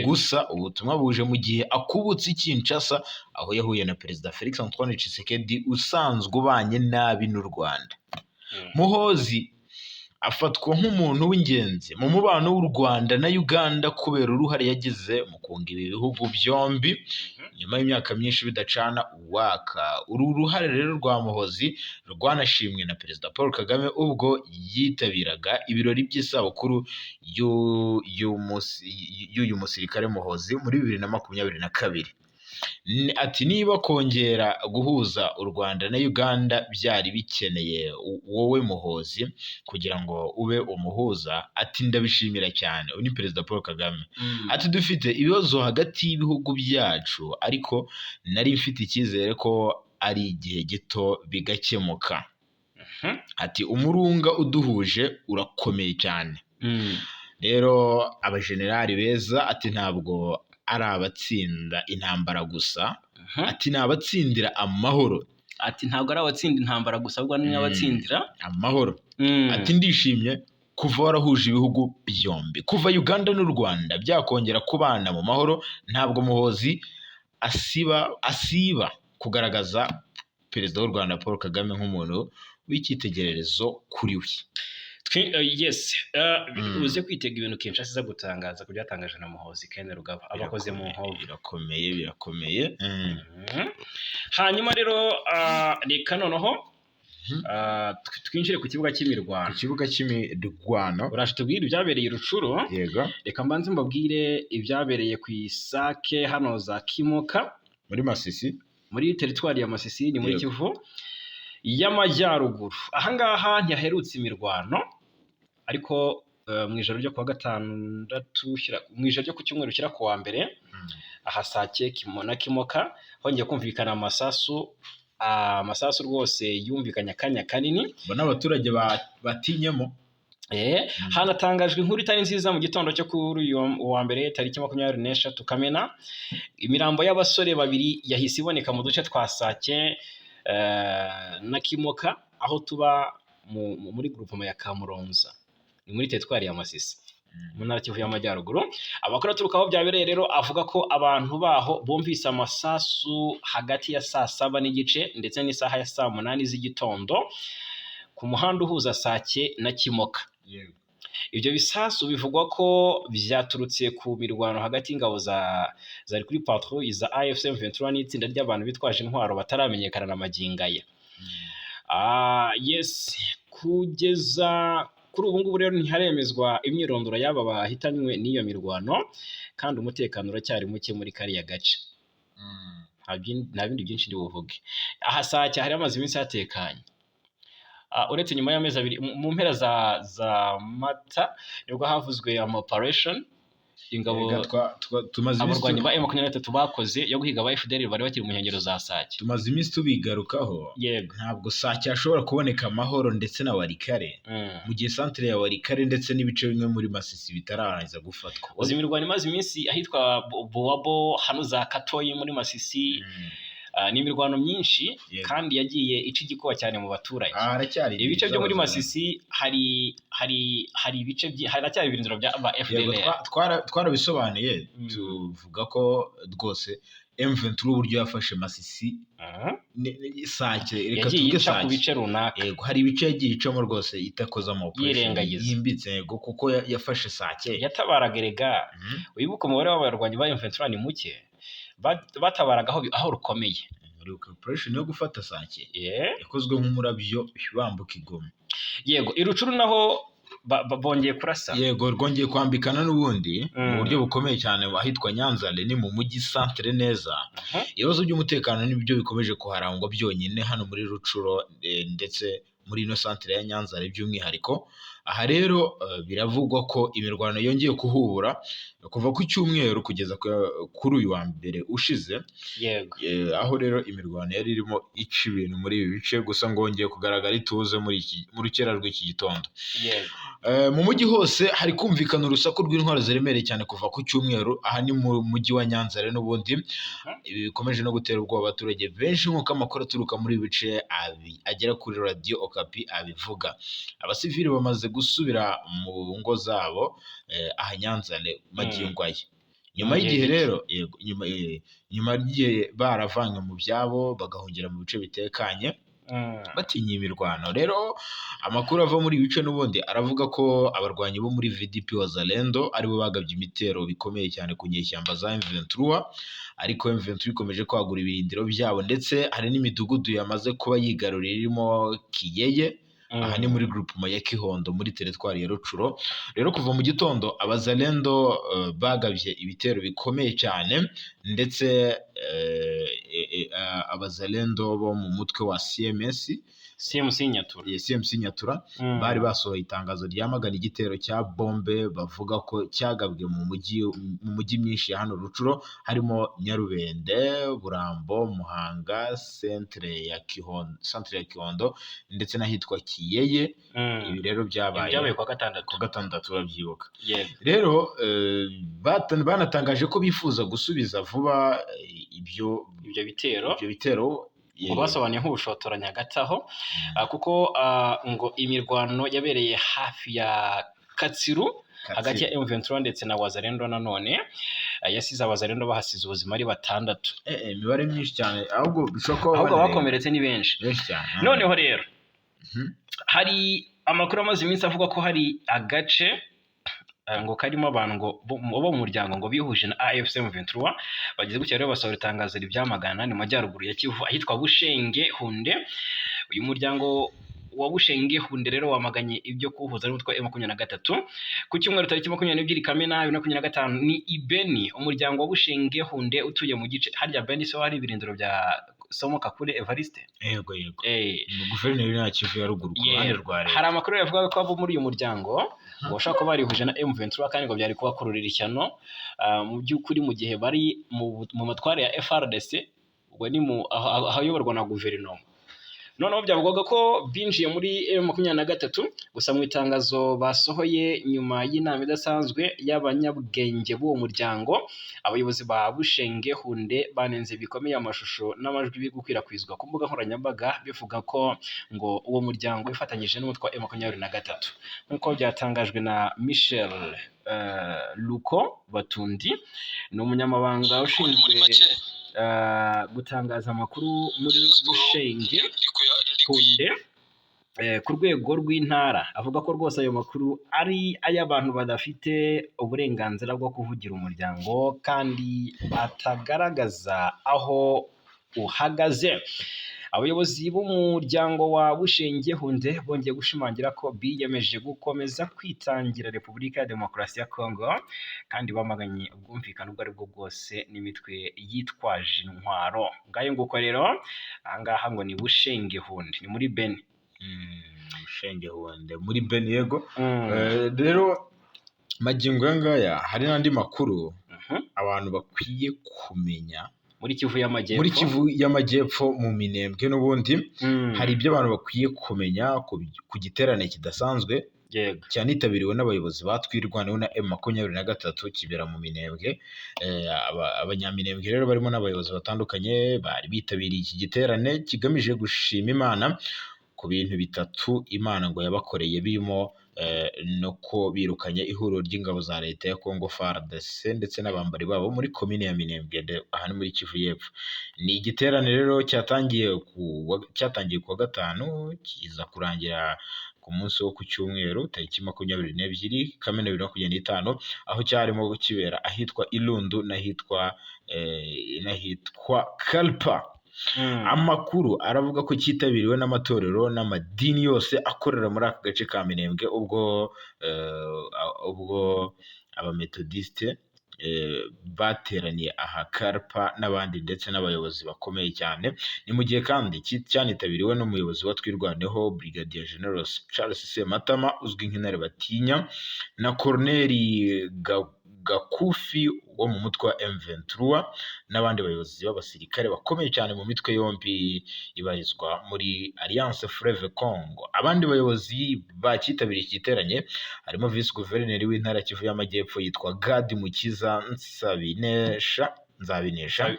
S2: Gusa ubutumwa buje mu gihe akubutse i Kinshasa aho yahuye na Perezida Felix Antoine Tshisekedi usanzwe ubanye nabi n'u Rwanda. Muhozi afatwa nk'umuntu w'ingenzi mu mubano w'u Rwanda na Uganda kubera uruhare yagize mu kunga ibi bihugu byombi nyuma y'imyaka myinshi bidacana uwaka. Uru ruhare rero rwa Muhozi rwanashimwe na Perezida Paul Kagame ubwo yitabiraga ibirori by'isabukuru y'uyu musirikare Muhozi muri 2022. Ati niba kongera guhuza u Rwanda na Uganda byari bikeneye wowe Muhozi kugira ngo ube umuhuza ati ndabishimira cyane. Uyu ni Perezida Paul Kagame. Ati dufite ibibazo hagati y'ibihugu byacu ariko nari mfite icyizere ko ari igihe gito bigakemuka. Ati umurunga uduhuje urakomeye cyane. Rero abajenerali beza ati ntabwo ari abatsinda intambara gusa ati nabatsindira amahoro.
S1: Ati ntabwo ari abatsinda intambara gusa ahubwo ni abatsindira
S2: amahoro. Ati ndishimye kuva warahuje ibihugu byombi, kuva Uganda n'u Rwanda byakongera kubana mu mahoro, ntabwo Muhoozi asiba kugaragaza perezida w'u Rwanda Paul Kagame nk'umuntu w'icyitegererezo kuri we.
S1: Yes, uze kwitega ibintu Kinshasa iza gutangaza ku byatangaje na Muhoozi Kene Rugaba abakoze mu nkovu.
S2: Birakomeye.
S1: Hanyuma rero reka noneho twinjire ku kibuga cy'imirwano. Uraje tubwire ibyabereye Rucuro.
S2: Yego.
S1: Reka mbanze mbabwire ibyabereye ku Isake hano za Kimoka
S2: muri Masisi,
S1: muri teritwari ya Masisi, ni muri Kivu y'Amajyaruguru. Ahangaha ntihaherutse imirwano, ariko mu ijoro ryo kuwa gatandatu mu ijoro ryo ku cyumweru shyira ku wa mbere aha Sake na Kimoka hongeye kumvikana amasasu rwose yumvikanye akanya kanini,
S2: mbona abaturage batinyemo.
S1: hanatangajwe inkuru itari nziza mu gitondo cyo kuri uyu wa mbere tariki 23 Kamena. Imirambo y'abasore babiri yahise iboneka mu duce twa Sake na Kimoka, aho tuba muri groupement ya Kamuronza, ni muri teritwari ya Masisi mu ntara Kivu y'Amajyaruguru. Amakuru aturuka aho byabereye rero avuga ko abantu baho bumvise amasasu hagati ya 7:00 n'igice ndetse n'isaha ya 8:00 z'igitondo ku muhanda uhuza Sake na Kimoka. Ibyo bisasu bivugwa ko byaturutse ku mirwano hagati y'ingabo zari kuri patrouille za AFC M23 n'itsinda ry'abantu bitwaje intwaro bataramenyekana na magingo aya. Yes, kugeza kuri ubu ngubu rero ntiharemezwa imyirondoro y'aba bahitanywe n'iyo mirwano, kandi umutekano uracyari muke muri kariya gace. Nta bindi byinshi ndi buvuge. Aha Sake hari amaze iminsi hatekanye, uretse nyuma y'amezi abiri mu mpera za Mata nibwo havuzwe operation ingabo abarwanyi ba M23 bakoze yo guhiga aba FDL bari bakiri mu nkengero za Sake.
S2: Tumaze iminsi tubigarukaho. Ntabwo Sake ashobora kuboneka amahoro ndetse na Warikare, mu gihe centre ya Warikare ndetse n'ibice bimwe muri Masisi bitararangiza gufatwa.
S1: Uzi imirwano imaze iminsi ahitwa Boabo hano za Katoyi muri Masisi. Ni imirwano myinshi kandi yagiye ica igikuba cyane mu baturage. Ibice byo muri Masisi hari ibice haracyari ibirindiro bya FDL.
S2: Twarabisobanuye tuvuga ko rwose M23 uburyo yafashe Masisi Sake, reka tuvuge Sake
S1: ku bice runaka.
S2: Yego, hari ibice yagiye icamo rwose itakoza operation yimbitse, kuko yafashe Sake
S1: yatabaraga erega. Wibuka umubare w'abarwanyi ba M23 ni muke, batabaraga aho rukomeye.
S2: Operation yo gufata Sake yakozwe nk'umurabyo bambuka Igoma.
S1: Yego, Irucuru naho bongeye kurasa.
S2: Yego, rwongeye kwambikana n'ubundi mu buryo bukomeye cyane ahitwa Nyanzale, ni mu mujyi centre neza. Ibibazo by'umutekano nibyo bikomeje kuharangwa byonyine hano muri Rucuro ndetse muri ino centre ya Nyanzale by'umwihariko. Aha rero biravugwa ko imirwano yongeye kuhubura kuva ku cyumweru kugeza kuri uyu wa mbere ushize.
S1: Yego,
S2: aho rero imirwano yari irimo ica ibintu muri ibi bice, gusa ngo ngongeye kugaragara ituze mu rukera rw'iki gitondo. Mu mujyi hose hari kumvikana urusaku rw'intwaro ziremereye cyane kuva ku cyumweru. Aha ni mu mujyi wa Nyanzale n'ubundi. Ibi bikomeje no gutera ubwoba abaturage benshi, nk'uko amakuru aturuka muri ibi bice agera kuri Radio Okapi abivuga. Abasivili bamaze gusubira mu ngo zabo aha Nyanzale magingo aya. Nyuma y'igihe rero nyuma y'igihe baravanywe mu byabo bagahungira mu bice bitekanye batinye imirwano. Rero amakuru ava muri bice n'ubundi aravuga ko abarwanyi bo muri VDP Wazalendo aribo bagabye imitero bikomeye cyane ku nyeshyamba za M23, ariko M23 ikomeje kwagura ibirindiro byabo, ndetse hari n'imidugudu yamaze kuba yigarurira irimo Kiyeye. Aha ni muri groupement ya Kihondo muri teritwari ya Rucuro. Rero kuva mu gitondo Abazalendo bagabye ibitero bikomeye cyane, ndetse Abazalendo bo mu mutwe wa CMC Nyatura bari basohoye itangazo ryamagana igitero cya bombe bavuga ko cyagabwe mu mujyi myinshi ya hano Rucuro, harimo Nyarubende, Burambo, Muhanga, centre ya Kihondo ndetse n'ahitwa Kiyeye. Ibi rero byabaye
S1: kwa
S2: gatandatu babyibuka. Rero banatangaje ko bifuza gusubiza vuba ibyo bitero
S1: ngo basobanuye nk'ubushotoranyi hagati aho kuko ngo imirwano yabereye hafi ya Katsiru hagati ya M23 ndetse na Wazalendo nanone yasize Wazalendo bahasize ubuzima ari 6.
S2: Imibare myinshi cyane ahubwo bishoko
S1: bakomeretse ni benshi
S2: cyane.
S1: Noneho rero hari amakuru amaze iminsi avuga ko hari agace ngo karimo abantu ngo bo mu muryango ngo bihuje na AFC M23 bageze gutya rero basohora itangazo ribyamagana ni majyaruguru ya Kivu ahitwa Bushenge Hunde. Uyu muryango wa Bushenge Hunde rero wamaganye ibyo kuhuza n'umutwe M23 ku cyumweru tariki 22 Kamena 2025 ni Ibeni. Umuryango wa Bushenge Hunde utuye mu gice harya Beni so hari ibirindiro bya Somo Kakule Evariste.
S2: Yego guverineri ya Kivu ya ruguru ku ruhande rwa leta.
S1: Hari amakuru yavuga ko abo muri uyu muryango ngo bashaka ko barihuje na M23 kandi ngo byari kubakururira ishyano mu by'ukuri mu gihe bari mu matware ya FRDC ubwo ni ahayoborwa na guverinoma. Noneho byavugwaga ko binjiye muri M23 gusa mu itangazo basohoye nyuma y'inama idasanzwe y'abanyabwenge b'uwo muryango, abayobozi ba Bushenge Hunde banenze bikomeye amashusho n'amajwi biri gukwirakwizwa ku mbuga nkoranyambaga bivuga ko ngo uwo muryango wifatanyije n'umutwe wa M23 nk'uko byatangajwe na Michel Luko Batundi ni umunyamabanga ushinzwe gutangaza amakuru muri Bushenge Hunde ku rwego rw'intara. Avuga ko rwose ayo makuru ari ay'abantu badafite uburenganzira bwo kuvugira umuryango kandi batagaragaza aho uhagaze. Abayobozi b'umuryango wa Bushenge Hunde bongeye gushimangira ko biyemeje gukomeza kwitangira Repubulika ya Demokarasi ya Kongo kandi bamaganye ubwumvikane ubwo ari bwo bwose n'imitwe yitwaje intwaro. Ngayo nguko rero ahangaha ngo ni Bushenge Hunde ni muri Beni.
S2: Bushenge Hunde muri Beni yego. Rero magingo ngaya hari n'andi makuru abantu bakwiye kumenya
S1: muri Kivu
S2: y'Amajyepfo mu Minembwe n'ubundi hari ibyo abantu bakwiye kumenya ku giterane kidasanzwe cyanitabiriwe n'abayobozi batwirwaneho na M23 kibera mu Minembwe. Abanyaminembwe rero barimo n'abayobozi batandukanye bari bitabiriye iki giterane kigamije gushima Imana ku bintu bitatu Imana ngo yabakoreye birimo no ko birukanye ihuriro ry'ingabo za leta ya Congo FARDC ndetse n'abambari babo muri komine ya Minembwe aha muri Kivu y'Epfo. Ni igiterane rero cyatangiye kuwa gatanu kiza kurangira ku munsi wo ku cyumweru tariki 22 Kamena 2025 aho cyarimo kibera ahitwa Ilundu n'ahitwa Kalpa. Amakuru aravuga ko cyitabiriwe n'amatorero n'amadini yose akorera muri aka gace ka Minembwe ubwo abametodiste bateraniye aha Kalpa n'abandi ndetse n'abayobozi bakomeye cyane. Ni mu gihe kandi cyanitabiriwe n'umuyobozi wa twirwaneho Brigadier General Charles Sematama uzwi nk'intare batinya na Colonel Gakufi wo mu mutwe wa M23 n'abandi bayobozi b'abasirikare bakomeye cyane mu mitwe yombi ibarizwa muri Alliance Fleuve Congo. Abandi bayobozi bakitabiriye iki giterane harimo Vice Guverineri w'intara Kivu y'Amajyepfo yitwa Gadi Mukiza Nzabinesha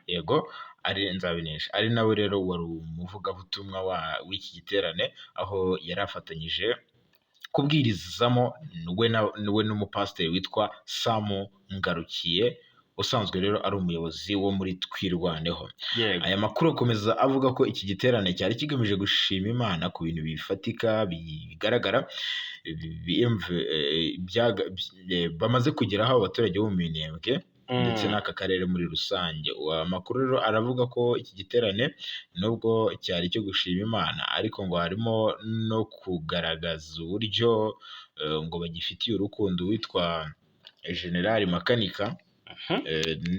S2: yego ari Nzabinesha ari nawe rero wari umuvugabutumwa w'iki giterane aho yari afatanyije kubwirizamo we n'umupasiteri witwa Samu Ngarukiye usanzwe rero ari umuyobozi wo muri twirwaneho. Aya makuru akomeza avuga ko iki giterane cyari kigamije gushima Imana ku bintu bifatika bigaragara bamaze kugeraho abaturage bo mu Minembwe ndetse n'aka karere muri rusange. Amakuru rero aravuga ko iki giterane nubwo cyari cyo gushima Imana ariko ngo harimo no kugaragaza uburyo ngo bagifitiye urukundo witwa General Makanika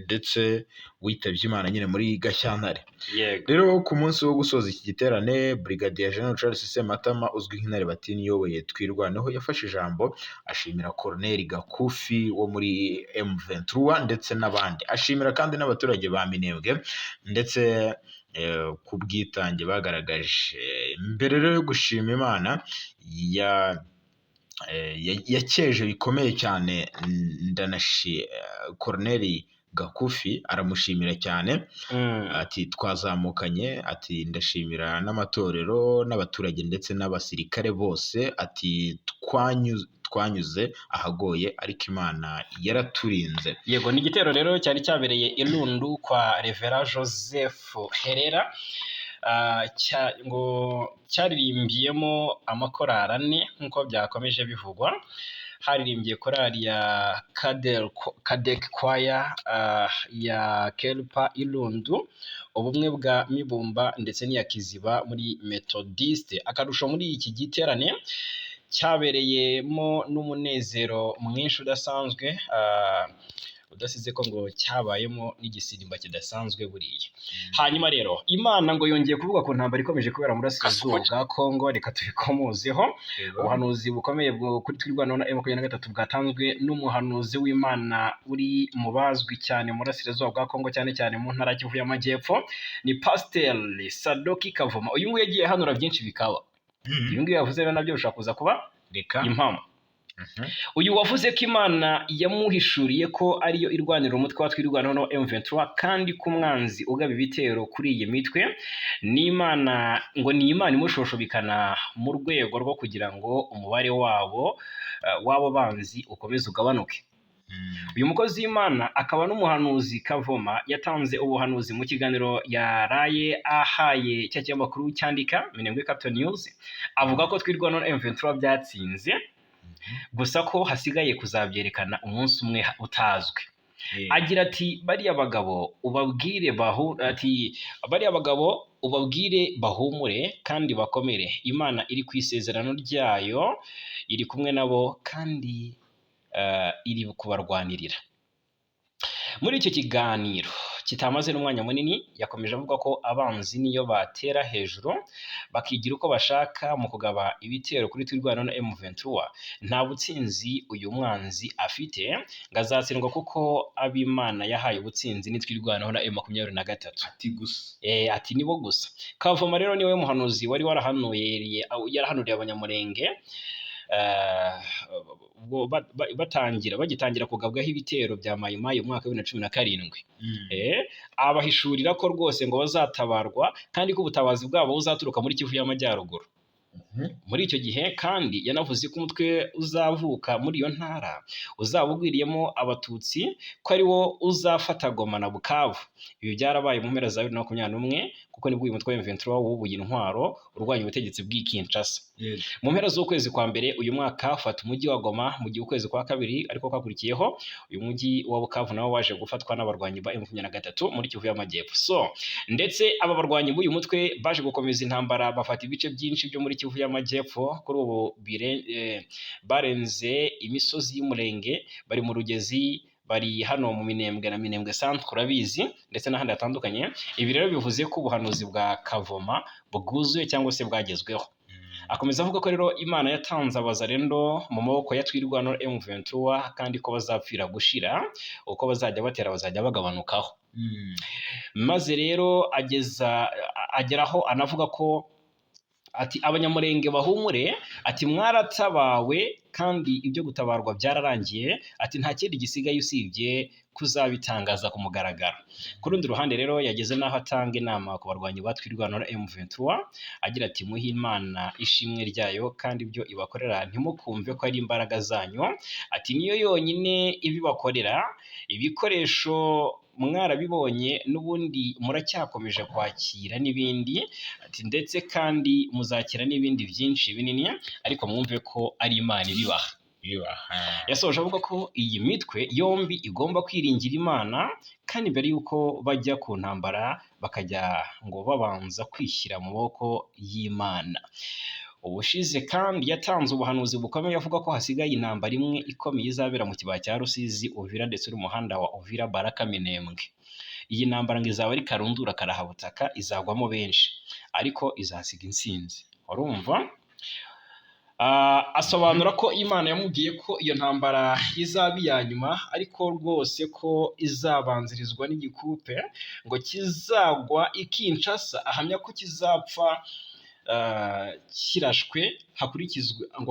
S2: ndetse witabye Imana nyine muri Gashyantare. Rero ku munsi wo gusoza iki giterane Brigadier General Charles Sematama uzwi nk'intare batinya uyoboye twirwaneho yafashe ijambo ashimira Colonel Gakufi wo muri M23 ndetse n'abandi. Ashimira kandi n'abaturage ba Minembwe ndetse ku bwitange bagaragaje. Mbere rero yo gushima Imana yakeje bikomeye cyane Colonel Gakufi aramushimira cyane, ati twazamukanye, ati ndashimira n'amatorero n'abaturage ndetse n'abasirikare bose, ati twanyuze ahagoye ariko Imana yaraturinze.
S1: Yego, ni igitero rero cyari cyabereye i Rundu kwa Revera Joseph Herera, ngo cyaririmbyemo amakorali ane nk'uko byakomeje bivugwa. Haririmbiye korali ya Kadek Choir ya Kelpa Irundu, ubumwe bwa Mibumba ndetse n'iya Kiziba muri Methodiste. Akarusho muri iki giterane cyabereyemo n'umunezero mwinshi udasanzwe, udasize ko ngo cyabayemo n'igisirimba kidasanzwe buriya. Hanyuma rero Imana ngo yongeye kuvuga ku ntambara ikomeje kubera mu burasirazuba bwa Kongo. Reka tubikomozeho. Ubuhanuzi bukomeye kuri twirwanaho na M23 bwatanzwe n'umuhanuzi w'Imana uri mu bazwi cyane mu burasirazuba bwa Kongo, cyane cyane mu ntara Kivu y'Amajyepfo, ni Pasiteri Sadoki Kavuma. Uyu nguyu yagiye hanura byinshi bikaba. Ibi ngibi yavuze rero nabyo bishobora kuza kuba impamo. Uyu wavuze ko Imana yamuhishuriye ko ariyo irwanira umutwe wa twirwanaho na M23, kandi ko umwanzi ugaba ibitero kuri iyi mitwe n'Imana, ngo ni Imana imushoshobikana mu rwego rwo kugira ngo umubare w'abo banzi ukomeze ugabanuke. Uyu mukozi w'Imana akaba n'umuhanuzi Kavuma yatanze ubuhanuzi mu kiganiro yaraye ahaye cya kinyamakuru cyandika Minembwe Capital News, avuga ko twirwanaho na M23 byatsinze, gusa ko hasigaye kuzabyerekana umunsi umwe utazwi. Agira ati bariya bagabo ubabwire bahumure kandi bakomere, Imana iri ku isezerano ryayo, iri kumwe nabo kandi iri kubarwanirira. Muri icyo kiganiro kitamaze n'umwanya munini, yakomeje avuga ko abanzi niyo batera hejuru bakigira uko bashaka mu kugaba ibitero kuri twirwanaho na M23, nta butsinzi uyu mwanzi afite, ngo azatsindwa kuko ab'Imana yahaye ubutsinzi nitwirwanaho na M23. Ati nibo gusa. Kavuma rero niwe muhanuzi wari yarahanuriye abanyamurenge bagitangira kugabwaho ibitero bya Mayimayi mu mwaka wa 2017. Abahishurira ko rwose ngo bazatabarwa kandi ko ubutabazi bwabo buzaturuka muri Kivu y'Amajyaruguru. Muri icyo gihe kandi yanavuze ko umutwe uzavuka muri iyo ntara uzaba ugwiriyemo Abatutsi, ko ari wo uzafata Goma na Bukavu. Ibi byarabaye mu mpera za 2021, kuko nibwo uyu mutwe wa M23 wubuye intwaro urwanya ubutegetsi bw'i Kinshasa. Mu mpera z'ukwezi kwa mbere uyu mwaka ufata umujyi wa Goma, mu gihe ukwezi kwa kabiri ariko kakurikiyeho uyu mujyi wa Bukavu nawo waje gufatwa n'abarwanyi ba M23 muri Kivu y'Amajyepfo. Ndetse aba barwanyi b'uyu mutwe baje gukomeza intambara, bafata ibice byinshi byo muri Kivu y'Amajyepfo. Kuri ubu barenze imisozi y'Umurenge, bari mu Rugezi, bari hano mu Minembwe na Minembwe Centre urabizi, ndetse n'ahandi hatandukanye. Ibi rero bivuze ko ubuhanuzi bwa Kavuma bwuzuye cyangwa se bwagezweho. Akomeza avuga ko rero Imana yatanze abazarendo mu maboko ya twirwanaho na M23, kandi ko bazapfira gushira, uko bazajya batera bazajya bagabanukaho. Maze rero ageraho anavuga ko ati abanyamurenge bahumure, ati mwaratabawe kandi ibyo gutabarwa byararangiye, ati nta kindi gisigaye usibye kuzabitangaza ku mugaragaro. Ku rundi ruhande rero yageze n'aho atanga inama ku barwanyi ba twirwanaho na M23, agira ati muhe Imana ishimwe ryayo kandi ibyo ibakorera ntimukumve ko ari imbaraga zanyu, ati niyo yonyine ibibakorera. Ibikoresho mwarabibonye n'ubundi muracyakomeje kwakira n'ibindi, ati ndetse kandi muzakira n'ibindi byinshi binini, ariko mwumve ko ari Imana ibibaha. Yasoje avuga ko iyi mitwe yombi igomba kwiringira Imana, kandi mbere y'uko bajya ku ntambara bakajya ngo babanza kwishyira mu maboko y'Imana. Ubushize kandi yatanze ubuhanuzi bukomeye avuga ko hasigaye intambara imwe ikomeye izabera mu kibaya cya Rusizi, Uvira ndetse n'umuhanda wa Uvira Baraka Minembwe. Iyi ntambara ngo izaba ari karundura karahabutaka, izagwamo benshi ariko izasiga intsinzi. Urumva? Asobanura ko Imana yamubwiye ko iyo ntambara izaba iya nyuma, ariko rwose ko izabanzirizwa n'igikupe ngo kizagwa i Kinshasa. Ahamya ko kizapfa kirashwe,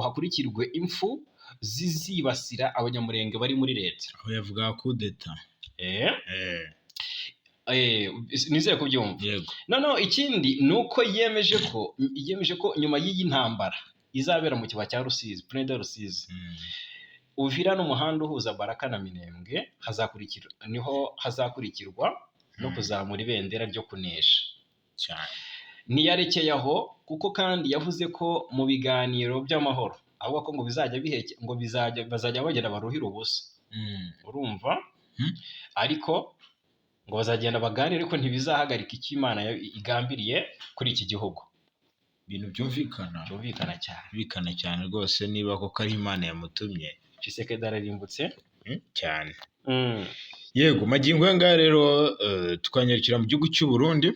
S1: hakurikirwe impfu zizibasira abanyamurenge bari muri leta.
S2: Aho yavuga kudeta. Eh,
S1: nizere kubyumva.
S2: yego.
S1: Noneho ikindi ni uko yemeje ko nyuma y'iyi ntambara izabera mu kibaya cya Rusizi, Plaine de Rusizi, Uvira n'umuhanda uhuza Baraka na Minembwe niho hazakurikirwa no kuzamura ibendera ryo kunesha
S2: cyane.
S1: Ntiyarekeye aho kuko kandi yavuze ko mu biganiro by'amahoro avuga ko ngo bazajya bagenda baruhira ubusa. Urumva? Ariko ngo bazagenda baganire ariko ntibizahagarika icyo Imana igambiriye kuri iki gihugu.
S2: Ibintu byumvikana cyane rwose, niba koko ari Imana yamutumye.
S1: Tshisekedi ararimbutse
S2: cyane. Yego, magingo y'anga rero tukanyarukira mu gihugu cy'u Burundi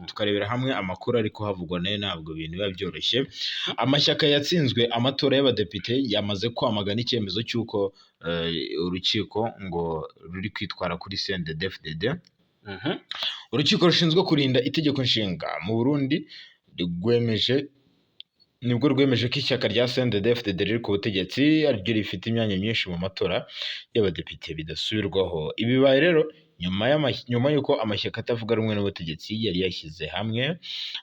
S2: tukarebera hamwe amakuru ariko havugwa nayo ntabwo ibintu biba byoroshye. Amashyaka yatsinzwe amatora y'abadepite yamaze kwamagana icyemezo cy'uko urukiko ngo ruri kwitwara kuri CNDD-FDD. Urukiko rushinzwe kurinda itegeko nshinga mu Burundi nibwo rwemeje ko ishyaka rya CNDD-FDD riri ku butegetsi ariryo rifite imyanya myinshi mu matora y'abadepite bidasubirwaho. Ibi bibaye rero nyuma y'uko amashyaka atavuga rumwe n'ubutegetsi yari yashyize hamwe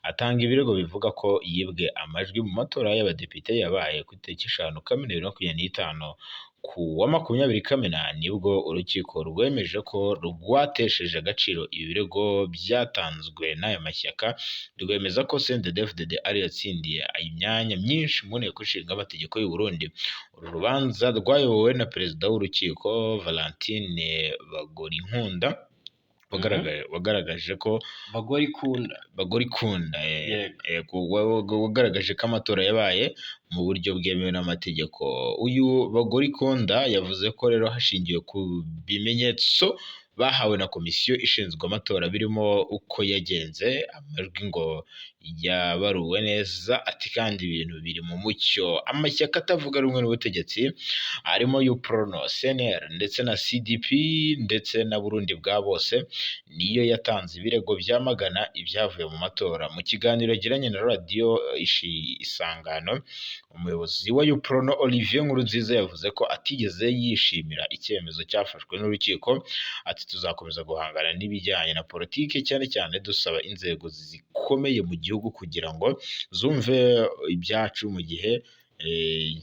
S2: atanga ibirego bivuga ko yibwe amajwi mu matora y'abadepite yabaye ku itariki 5 Kamena 2025. Ku wa 20 Kamena nibwo urukiko rwemeje ko rwatesheje agaciro ibirego byatanzwe n'aya mashyaka, rwemeza ko CNDD-FDD ari yatsindiye imyanya myinshi mu nteko ishinga amategeko y'u Burundi. Uru rubanza rwayobowe na perezida w'urukiko Valentine Bagorinkunda wagaragaje ko wagaragaje ko amatora yabaye mu buryo bwemewe n'amategeko. Uyu Bagorikunda yavuze ko rero hashingiwe ku bimenyetso bahawe na komisiyo ishinzwe amatora birimo uko yagenze amajwi ngo yabaruwe neza, ati kandi ibintu biri mu mucyo. Amashyaka atavuga rumwe n'ubutegetsi arimo UPRONO, CNL ndetse na CDP ndetse na Burundi bwa bose niyo yatanze ibirego byamagana ibyavuye mu matora. Mu kiganiro yagiranye na radiyo Isangano, umuyobozi wa UPRONO Olivier Nkurunziza yavuze ko atigeze yishimira icyemezo cyafashwe n'urukiko. Ati tuzakomeza guhangana n'ibijyanye na politiki cyane cyane dusaba inzego zikomeye mu gihugu kugira ngo zumve ibyacu mu gihe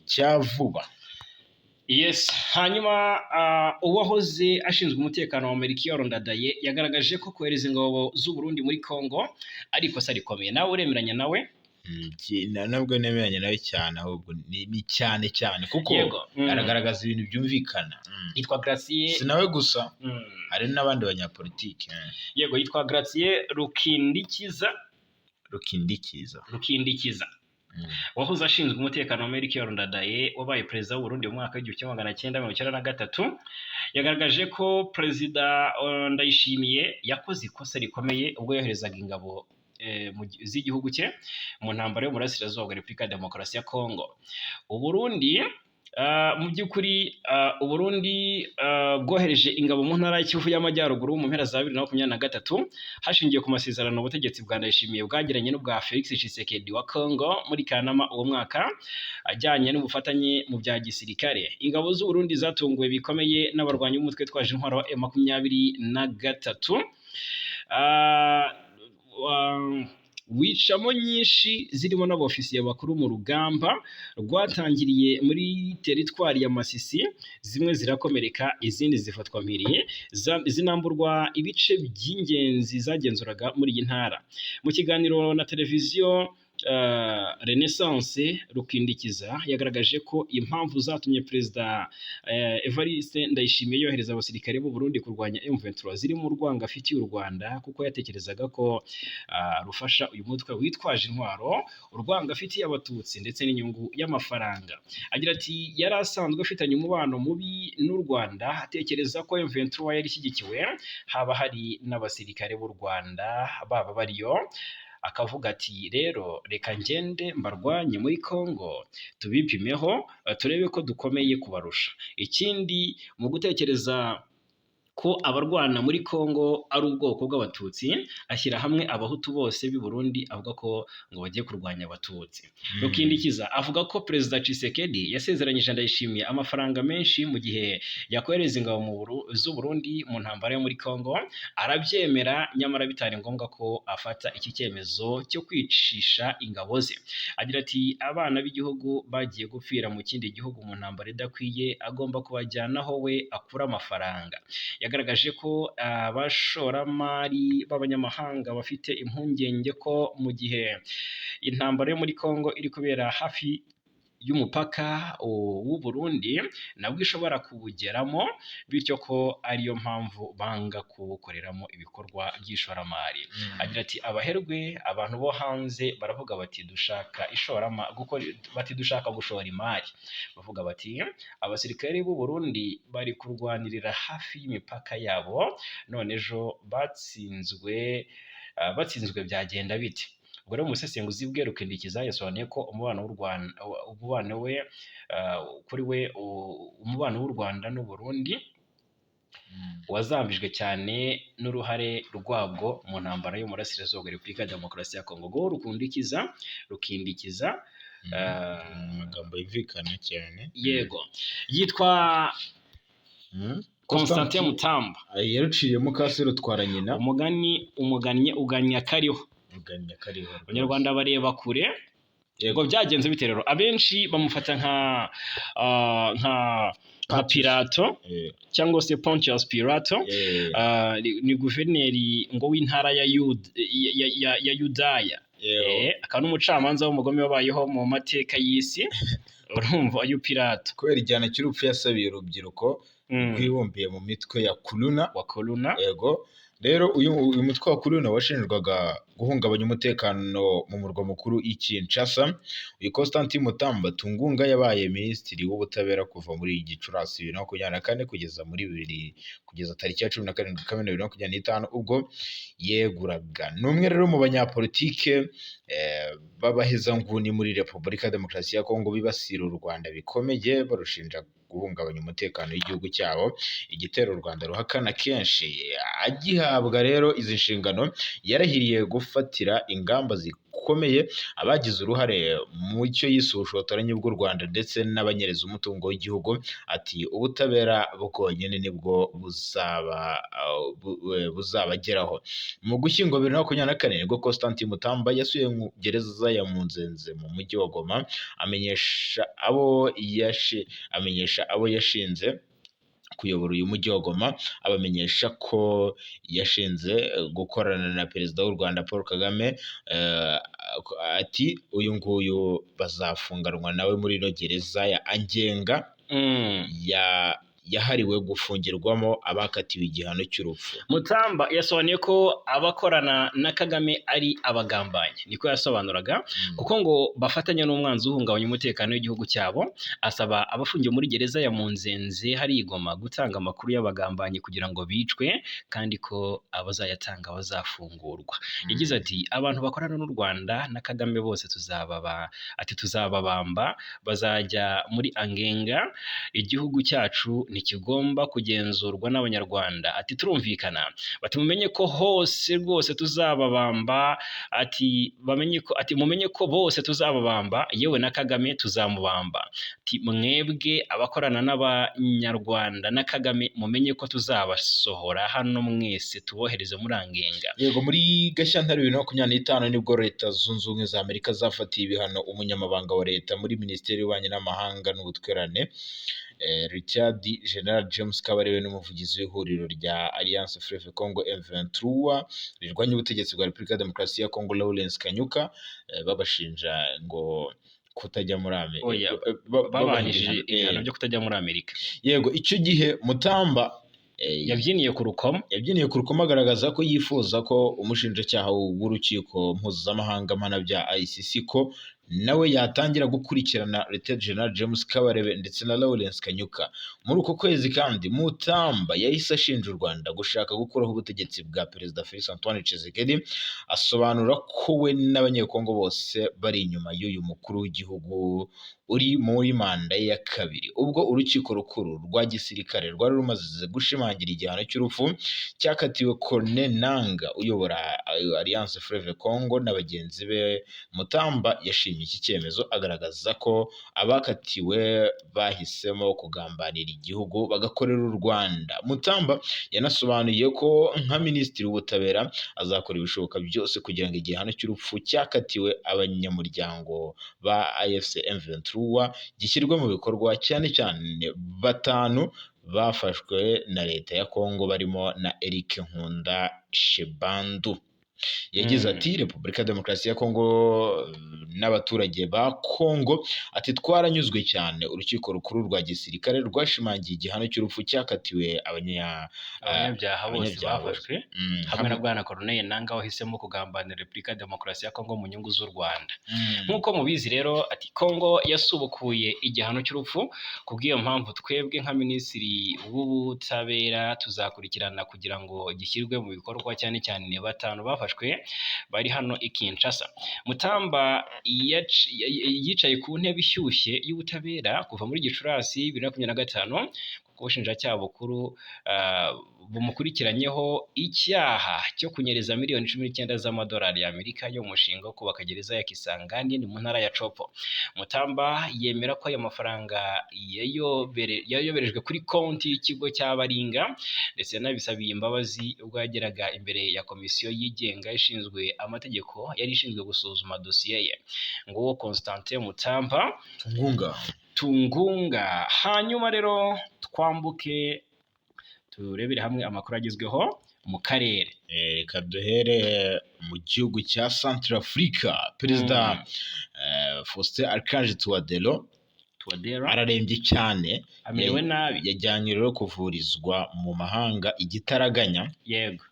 S2: cya vuba.
S1: Yes, hanyuma uwahoze ashinzwe umutekano wa Melchior Ndadaye yagaragaje ko kohereza ingabo z'u Burundi muri Congo ari ikosa rikomeye. Nawe uremeranya nawe?
S2: Ntabwo nemeranya nawe cyane, ahubwo ni cyane kuko aragaragaza ibintu byumvikana.
S1: Yitwa Gracier,
S2: si nawe gusa, hari n'abandi banyapolitiki.
S1: Yego, yitwa Gracier Rukindikiza wahoze ashinzwe umutekano wa Melchior Ndadaye wabaye perezida w'u Burundi mu mwaka w'1993. yagaragaje ko perezida Ndayishimiye yakoze ikosa rikomeye ubwo yoherezaga ingabo z'igihugu cye mu ntambara yo mu burasirazuba bwa Repubulika ya Demokarasi ya Kongo. Uburundi mu by'ukuri Uburundi bwohereje ingabo mu ntara y'Ikivu y'Amajyaruguru mu mpera za 2023 hashingiye ku masezerano ubutegetsi bwa Ndayishimiye bwagiranye n'ubwa Felix Tshisekedi wa Congo muri Kanama uwo mwaka ajyanye n'ubufatanye mu bya gisirikare. Ingabo z'u Burundi zatunguwe bikomeye n'abarwanyi b'umutwe twaje intwaro wa M23 wicamo nyinshi zirimo n'abofisiye bakuru mu rugamba rwatangiriye muri teritwari ya Masisi. Zimwe zirakomereka, izindi zifatwa mpiri, zinamburwa ibice by'ingenzi zagenzuraga muri iyi ntara. Mu kiganiro na televiziyo Renaissance, Rukindikiza yagaragaje ko impamvu zatumye perezida Evariste Ndayishimiye yohereza abasirikare b'u Burundi kurwanya M23 ziri mu rwanga afitiye u Rwanda, kuko yatekerezaga ko rufasha uyu mutwe witwaje intwaro, urwanga afitiye abatutsi ndetse n'inyungu y'amafaranga. Agira ati yari asanzwe afitanye umubano mubi n'u Rwanda, atekereza ko M23 yari ishyigikiwe haba hari n'abasirikare b'u Rwanda baba bariyo. Akavuga ati rero reka ngende mbarwanye muri Congo tubipimeho turebe ko dukomeye kubarusha. Ikindi mu gutekereza ko abarwana muri Kongo ari ubwoko bw'abatutsi, ashyira hamwe abahutu bose b'i Burundi avuga ko ngo bagiye kurwanya abatutsi. Rukindikiza avuga ko Perezida Tshisekedi yasezeranyije Ndayishimiye amafaranga menshi mu gihe yakohereza ingabo z'u Burundi mu ntambara yo muri Kongo, arabyemera nyamara bitari ngombwa ko afata iki cyemezo cyo kwicisha ingabo ze. Agira ati abana b'igihugu bagiye gupfira mu kindi gihugu mu ntambara idakwiye, agomba kubajyana aho we akura amafaranga. Yagaragaje ko abashoramari b'abanyamahanga bafite impungenge ko mu gihe intambara yo muri Kongo iri kubera hafi y'umupaka w'u Burundi nabwo ishobora kuwugeramo, bityo ko ariyo mpamvu banga kuwukoreramo ibikorwa by'ishoramari. Agira ati abaherwe, abantu bo hanze baravuga bati dushaka dushaka gushora imari. Bavuga bati abasirikare b'u Burundi bari kurwanirira hafi y'imipaka yabo, none ejo batsinzwe byagenda bite? Ubwo rero umusesenguzi bwe Rukindikiza yasobanuye ko umubano w'u Rwanda n'u Burundi wazambijwe cyane n'uruhare rwabwo mu ntambara yo mu burasirazuba bwa Repubulika ya Demokarasi ya Kongo. Ubwo Rukindikiza
S2: amagambo yumvikana cyane.
S1: Yego, yitwa Constantin Mutamba,
S2: yaruciyemo kasi rutwara nyina.
S1: umugannye uganya kariho. Abanyarwanda bareba kure. Yego, byagenze bite rero? Abenshi bamufata nka Pilato cyangwa se Pontius Pilato. Ni guverineri ngo w'intara ya Yudaya, akaba n'umucamanza w'umugome wabayeho mu mateka y'isi. Urumva uyu Pilato
S2: kubera igihano cy'urupfu yasabiye urubyiruko rwibumbiye mu mitwe ya Kuluna. Yego, rero uyu mutwe wa Kuluna washinjwaga guhungabanya umutekano mu murwa mukuru i Kinshasa. Uyu Constantin Mutamba Tungunga yabaye minisitiri w'ubutabera kuva muri Gicurasi 2024 kugeza tariki ya 17 Kamena 2025 ubwo yeguraga. N'umwe rero mu banyapolitike b'abahezanguni muri Repubulika ya Demokarasi ya Kongo bibasira u Rwanda bikomeye, barushinja guhungabanya umutekano w'igihugu cyabo, igitero u Rwanda ruhakana kenshi. Agihabwa rero izi nshingano yarahiriye gufatira ingamba zikomeye abagize uruhare mu cyo yise ubushotoranyi bw'u Rwanda ndetse n'abanyereza umutungo w'igihugu. Ati ubutabera bwonyine nibwo buzabageraho. Mu Gushyingo 2024 nibwo Constantin Mutamba yasuye gereza ya Munzenze mu mujyi wa Goma, amenyesha abo yashinze kuyobora uyu mujyi wa Goma, abamenyesha ko yashinze gukorana na Perezida w'u Rwanda Paul Kagame. Ati uyu nguyu bazafunganwa nawe muri ino gereza ya Angenga yahariwe gufungirwamo abakatiwe igihano cy'urupfu.
S1: Mutamba yasobanuye ko abakorana na Kagame ari abagambanyi, niko yasobanuraga, kuko ngo bafatanya n'umwanzi uhungabanya umutekano w'igihugu cyabo. Asaba abafungiye muri gereza ya Munzenze hari Goma gutanga amakuru y'abagambanyi kugira ngo bicwe, kandi ko abazayatanga bazafungurwa. Yagize ati abantu bakorana n'u Rwanda na Kagame bose tuzababamba, bazajya muri Angenga. Igihugu cyacu ntikigomba kugenzurwa n'Abanyarwanda. Ati turumvikana. Bati mumenye ko hose rwose tuzababamba. Mumenye ko bose tuzababamba, yewe na Kagame tuzamubamba. Ati mwebwe abakorana n'Abanyarwanda na Kagame mumenye ko tuzabasohora hano mwese tubohereze muri Angenga.
S2: Yego, muri Gashyantare 2025 nibwo Leta Zunze Ubumwe za Amerika zafatiye ibihano umunyamabanga wa leta muri Minisiteri y'Ububanyi n'Amahanga n'Ubutwererane Richard General James Kabarebe n'umuvugizi w'ihuriro rya Alliance Fleuve Congo M23 rirwanya ubutegetsi bwa Repubulika ya Demokarasi ya Kongo Lawrence Kanyuka, babashinja ngo kutajya muri Amerika,
S1: babanjije ibihano byo kutajya muri Amerika.
S2: Yego, icyo gihe Mutamba
S1: yabyiniye ku
S2: rukoma agaragaza ko yifuza ko umushinjacyaha w'urukiko mpuzamahanga mpanabyaha ICC ko nawe yatangira gukurikirana Lieutenant General James Kabarebe ndetse na Lawrence Kanyuka. Muri uko kwezi kandi Mutamba yahise ashinja u Rwanda gushaka gukuraho ubutegetsi bwa Perezida Felix Antoine Tshisekedi, asobanura ko we n'Abanyekongo bose bari inyuma y'uyu mukuru w'igihugu uri muri manda ye ya kabiri, ubwo urukiko rukuru rwa gisirikare rwari rumaze gushimangira igihano cy'urupfu cyakatiwe Corneille Nangaa uyobora Alliance Fleuve Congo na bagenzi be. Mutamba yashimye iki cyemezo agaragaza ko abakatiwe bahisemo kugambanira igihugu bagakorera u Rwanda. Mutamba yanasobanuye ko nka minisitiri w'ubutabera azakora ibishoboka byose kugira ngo igihano cy'urupfu cyakatiwe abanyamuryango ba AFC M23 gishyirwe mu bikorwa, cyane cyane batanu bafashwe na leta ya Kongo barimo na Eric Nkunda Shebandu. Yagize ati Repubulika ya Demokarasi ya Kongo n'abaturage ba Kongo, ati twaranyuzwe cyane urukiko rukuru rwa gisirikare rwashimangiye igihano cy'urupfu cyakatiwe
S1: abanyabyaha bose bafashwe hamwe na bwana Corneille Nangaa wahisemo kugambanira Repubulika ya Demokarasi ya Kongo mu nyungu z'u Rwanda. Nk'uko mubizi rero, ati Kongo yasubukuye igihano cy'urupfu, kubw'iyo mpamvu twebwe nka minisitiri w'ubutabera tuzakurikirana kugira ngo gishyirwe mu bikorwa, cyane cyane batanu bafashwe bari hano i Kinshasa. Mutamba yicaye ku ntebe ishyushye y'ubutabera kuva muri Gicurasi 2025 kuko ubushinjacyaha bukuru bumukurikiranyeho icyaha cyo kunyereza miliyoni 19 z'amadolari y'Amerika yo mu mushinga wo kubaka gereza ya Kisangani mu ntara ya Chopo. Mutamba yemera ko ayo mafaranga yayoberejwe kuri konti y'ikigo cya Baringa, ndetse yanabisabiye imbabazi ubwo yageraga imbere ya komisiyo yigenga ishinzwe amategeko yari ishinzwe gusuzuma dosiye ye. Nguwo Constantin Mutamba Tungunga. Hanyuma rero twambuke turebere hamwe amakuru agezweho mu karere.
S2: Reka duhere mu gihugu cya Centrafrica. Perezida Faustin Archange Touadéra ararembye cyane,
S1: amerewe nabi,
S2: yajyanywe rero kuvurizwa mu mahanga igitaraganya.
S1: Yego,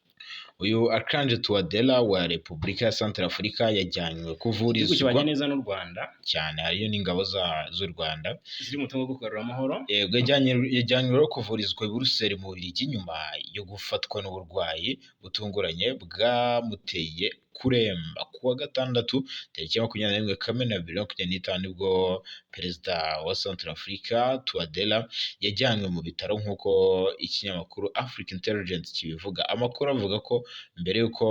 S2: uyu Archange Touadéra wa Repubulika ya Centrafrica yajyanywe kuvurizwa
S1: kibanye neza n'u Rwanda
S2: cyane, hariyo n'ingabo z'u Rwanda
S1: ziri mu tungo gukorera amahoro.
S2: Yego, yajyanywe rero kuvurizwa i Buruseli mu Bubiligi nyuma yo gufatwa n'uburwayi butunguranye bwamuteye kuremba. Kuwa gatandatu tariki 21 Kamena 2025 nibwo perezida wa Centrafrica Touadéra yajyanywe mu bitaro, nk'uko ikinyamakuru Africa Intelligence kibivuga. Amakuru avuga ko mbere y'uko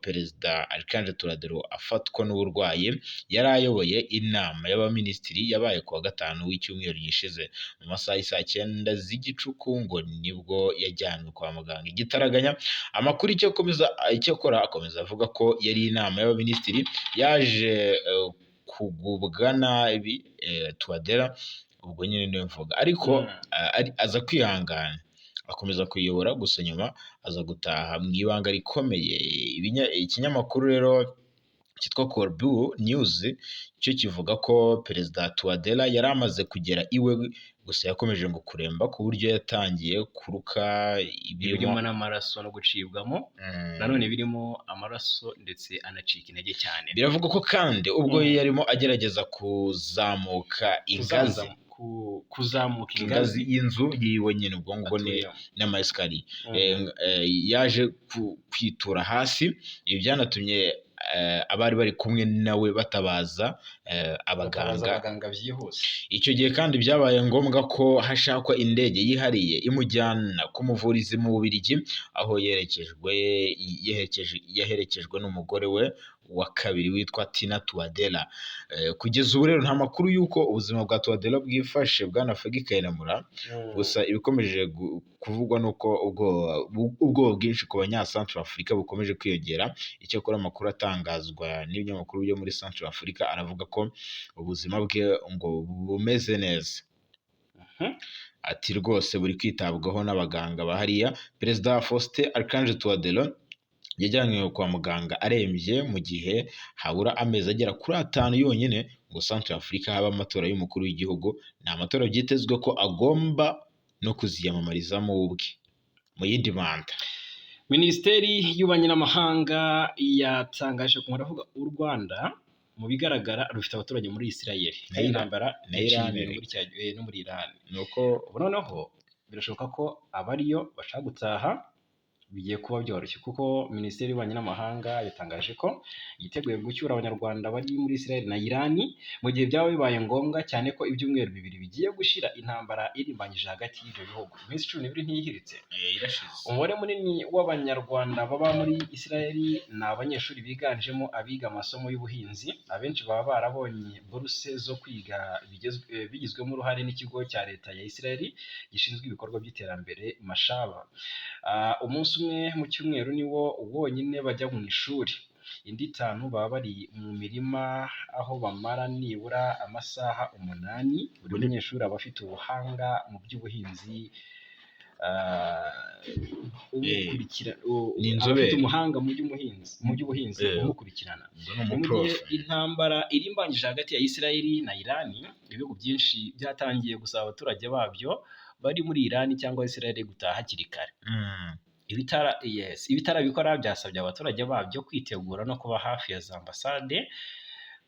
S2: perezida Archange Touadéra afatwa n'uburwayi, yari ayoboye inama y'abaminisitiri yabaye kuwa gatanu w'icyumweru gishize mu masaha y'isa 9 z'igicuku, ngo nibwo yajyanywe kwa muganga igitaraganya. Amakuru icyakora akomeza avuga ko yari inama y'abaminisitiri yaje kugubwa nabi Touadéra, ubwo nyine niyo mvuga, ariko aza kwihangana akomeza kuyobora, gusa nyuma aza gutaha mu ibanga rikomeye. Ikinyamakuru rero cyitwa Corbeau News cyo kivuga ko perezida Touadéra yari amaze kugera iwe, gusa yakomeje ngo kuremba ku buryo yatangiye kuruka
S1: birimo n'amaraso no gucibwamo, nanone birimo amaraso ndetse anacika intege cyane.
S2: Biravuga ko kandi ubwo yarimo agerageza kuzamuka ingazi y'inzu yiwe nyine, ubwo ngubwo n'amayesikariye, yaje kwitura hasi. Ibi byanatumye abari bari kumwe nawe batabaza abaganga
S1: byihuse.
S2: Icyo gihe kandi byabaye ngombwa ko hashakwa indege yihariye imujyana kumuvuriza mu Bubiligi, aho yaherekejwe n'umugore we wa kabiri witwa Tina Touadéra. Kugeza ubu rero nta makuru y'uko ubuzima bwa Touadéra bwifashe bwana Fagi Kayinamura, gusa ibikomeje kuvugwa nuko ubwoba bwinshi ku banya-Centrafrica bukomeje kwiyongera. Icyakora amakuru atangazwa n'ibinyamakuru byo muri Centrafrica aravuga ko ubuzima bwe ngo bumeze neza. Ati rwose buri kwitabwaho n'abaganga bahariya. Perezida Faustin Archange Touadéra yajyanywe kwa muganga arembye mu gihe habura amezi agera kuri 5 yonyine ngo Centrafrica haba amatora y'umukuru w'igihugu. Ni amatora byitezwe ko agomba no kuziyamamarizamo ubwe mu yindi manda.
S1: Minisiteri y'Ububanyi n'Amahanga yatangaje ko aravuga u Rwanda mu bigaragara rufite abaturage muri Israel n'intambara no muri Iran. Nuko noneho birashoboka ko abariyo bashaka gutaha bigiye kuba byoroshye kuko Minisiteri y'Ububanyi n'Amahanga yatangaje ko yiteguye gucyura Abanyarwanda bari muri Israel na Irani mu gihe byaba bibaye ngombwa, cyane ko ibyumweru bibiri bigiye gushira intambara irimbanyije hagati y'ibyo bihugu. Iminsi 12 ntiyihiritse.
S2: irashize.
S1: Umubare munini w'Abanyarwanda baba muri Israel ni abanyeshuri biganjemo abiga amasomo y'ubuhinzi. Abenshi baba barabonye buruse zo kwiga bigizwemo uruhare n'ikigo cya leta ya Israel gishinzwe ibikorwa by'iterambere Mashaba. Umunsi umwe mu cyumweru niwo wonyine bajya mu ishuri, indi 5 baba bari mu mirima aho bamara nibura amasaha 8. Buri munyeshuri aba afite ubuhanga mu by'ubuhinzi, afite umuhanga mu by'ubuhinzi umukurikirana. Mu gihe intambara irimbanyije hagati ya Israel na Irani, ibihugu byinshi byatangiye gusaba abaturage babyo bari muri Irani cyangwa Israel gutaha hakiri kare. Ibitarabikora byasabye abaturage babyo kwitegura no kuba hafi ya za ambasade.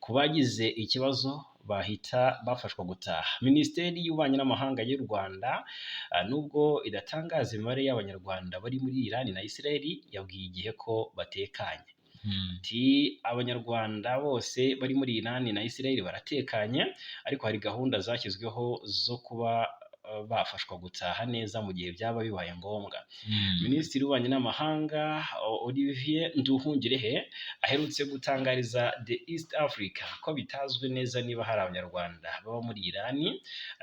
S1: Ku bagize ikibazo bahita bafashwa gutaha. Minisiteri y'Ububanyi n'Amahanga y'u Rwanda nubwo idatangaza imibare y'Abanyarwanda bari muri Irani na Israel, yabwiye igihe ko batekanye. Abanyarwanda bose bari muri Irani na Israel baratekanye, ariko hari gahunda zashyizweho zo kuba bafashwa gutaha neza mu gihe byaba bibaye ngombwa. Minisitiri w'Ububanyi n'Amahanga Olivier Nduhungirehe aherutse gutangariza The East Africa ko bitazwi neza niba hari Abanyarwanda baba muri Irani,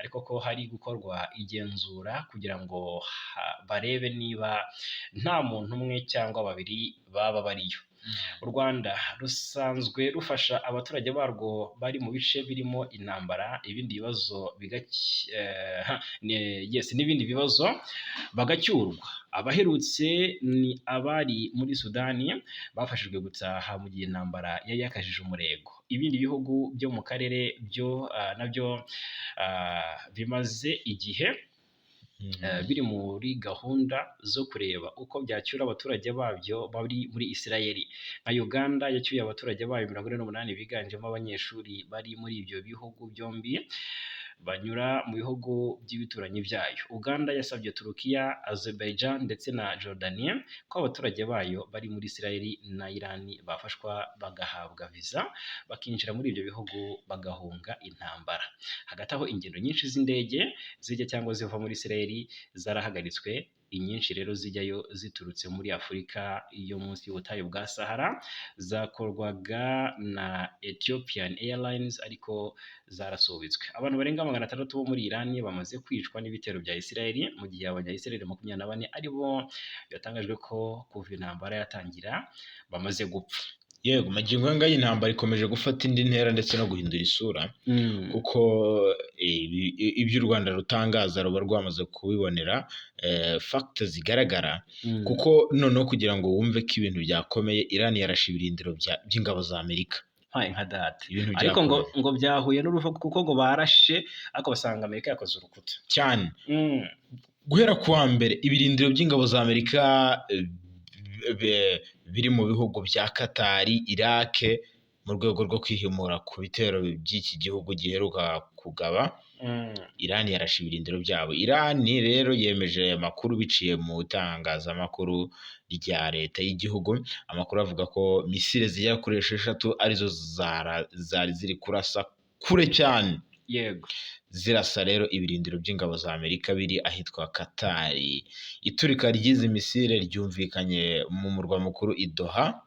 S1: ariko ko hari gukorwa igenzura kugira ngo barebe niba nta muntu umwe cyangwa babiri baba bariyo. U Rwanda rusanzwe rufasha abaturage barwo bari mu bice birimo intambara, n'ibindi bibazo bagacyurwa. Abaherutse ni abari muri Sudani bafashijwe gutaha mu gihe intambara yari yakajije umurego. Ibindi bihugu byo mu karere byo nabyo bimaze igihe biri muri gahunda zo kureba uko byacyura abaturage babyo bari muri Israel. Nka Uganda yacyuye abaturage bayo 48 biganjemo abanyeshuri bari muri ibyo bihugu byombi banyura mu bihugu by'ibituranyi byayo. Uganda yasabye Turukiya, Azerbaijan ndetse na Jordania ko abaturage bayo bari muri Israel na Irani bafashwa bagahabwa visa bakinjira muri ibyo bihugu bagahunga intambara. Hagati aho ingendo nyinshi z'indege zijya cyangwa ziva muri Israel zarahagaritswe. Inyinshi rero zijyayo ziturutse muri Afurika yo munsi y'ubutayu bwa Sahara zakorwaga na Ethiopian Airlines, ariko zarasubitswe. Abantu barenga 600 bo muri Irani bamaze kwicwa n'ibitero bya Israel, mu gihe Abanya-Israel 24 aribo byatangajwe ko kuva intambara yatangira bamaze gupfa.
S2: Yego, magingo anga y'intambara ikomeje gufata indi ntera ndetse no guhindura isura, kuko ibyo u Rwanda rutangaza ruba rwamaze kubibonera facts zigaragara. Kuko noneho kugira ngo wumve ko ibintu byakomeye, Iran yarashe ibirindiro by'ingabo za Amerika.
S1: Nka data. Ariko ngo byahuye n'uruva, kuko ngo barashe ariko basanga Amerika yakoze urukuta
S2: cyane. Guhera kuwa mbere ibirindiro by'ingabo za Amerika biri mu bihugu bya Katari, Iraq, mu rwego rwo kwihimura ku bitero by'iki gihugu giheruka kugaba. Iran yarashe ibirindiro byabo. Iran rero yemeje amakuru biciye mu itangazamakuru rya leta y'igihugu. Amakuru avuga ko misile zigera kuri 6 arizo zari ziri kurasa kure cyane.
S1: Yego,
S2: zirasa rero ibirindiro by'ingabo za Amerika biri ahitwa Katari. Iturika ry'izi misile ryumvikanye mu murwa mukuru i Doha.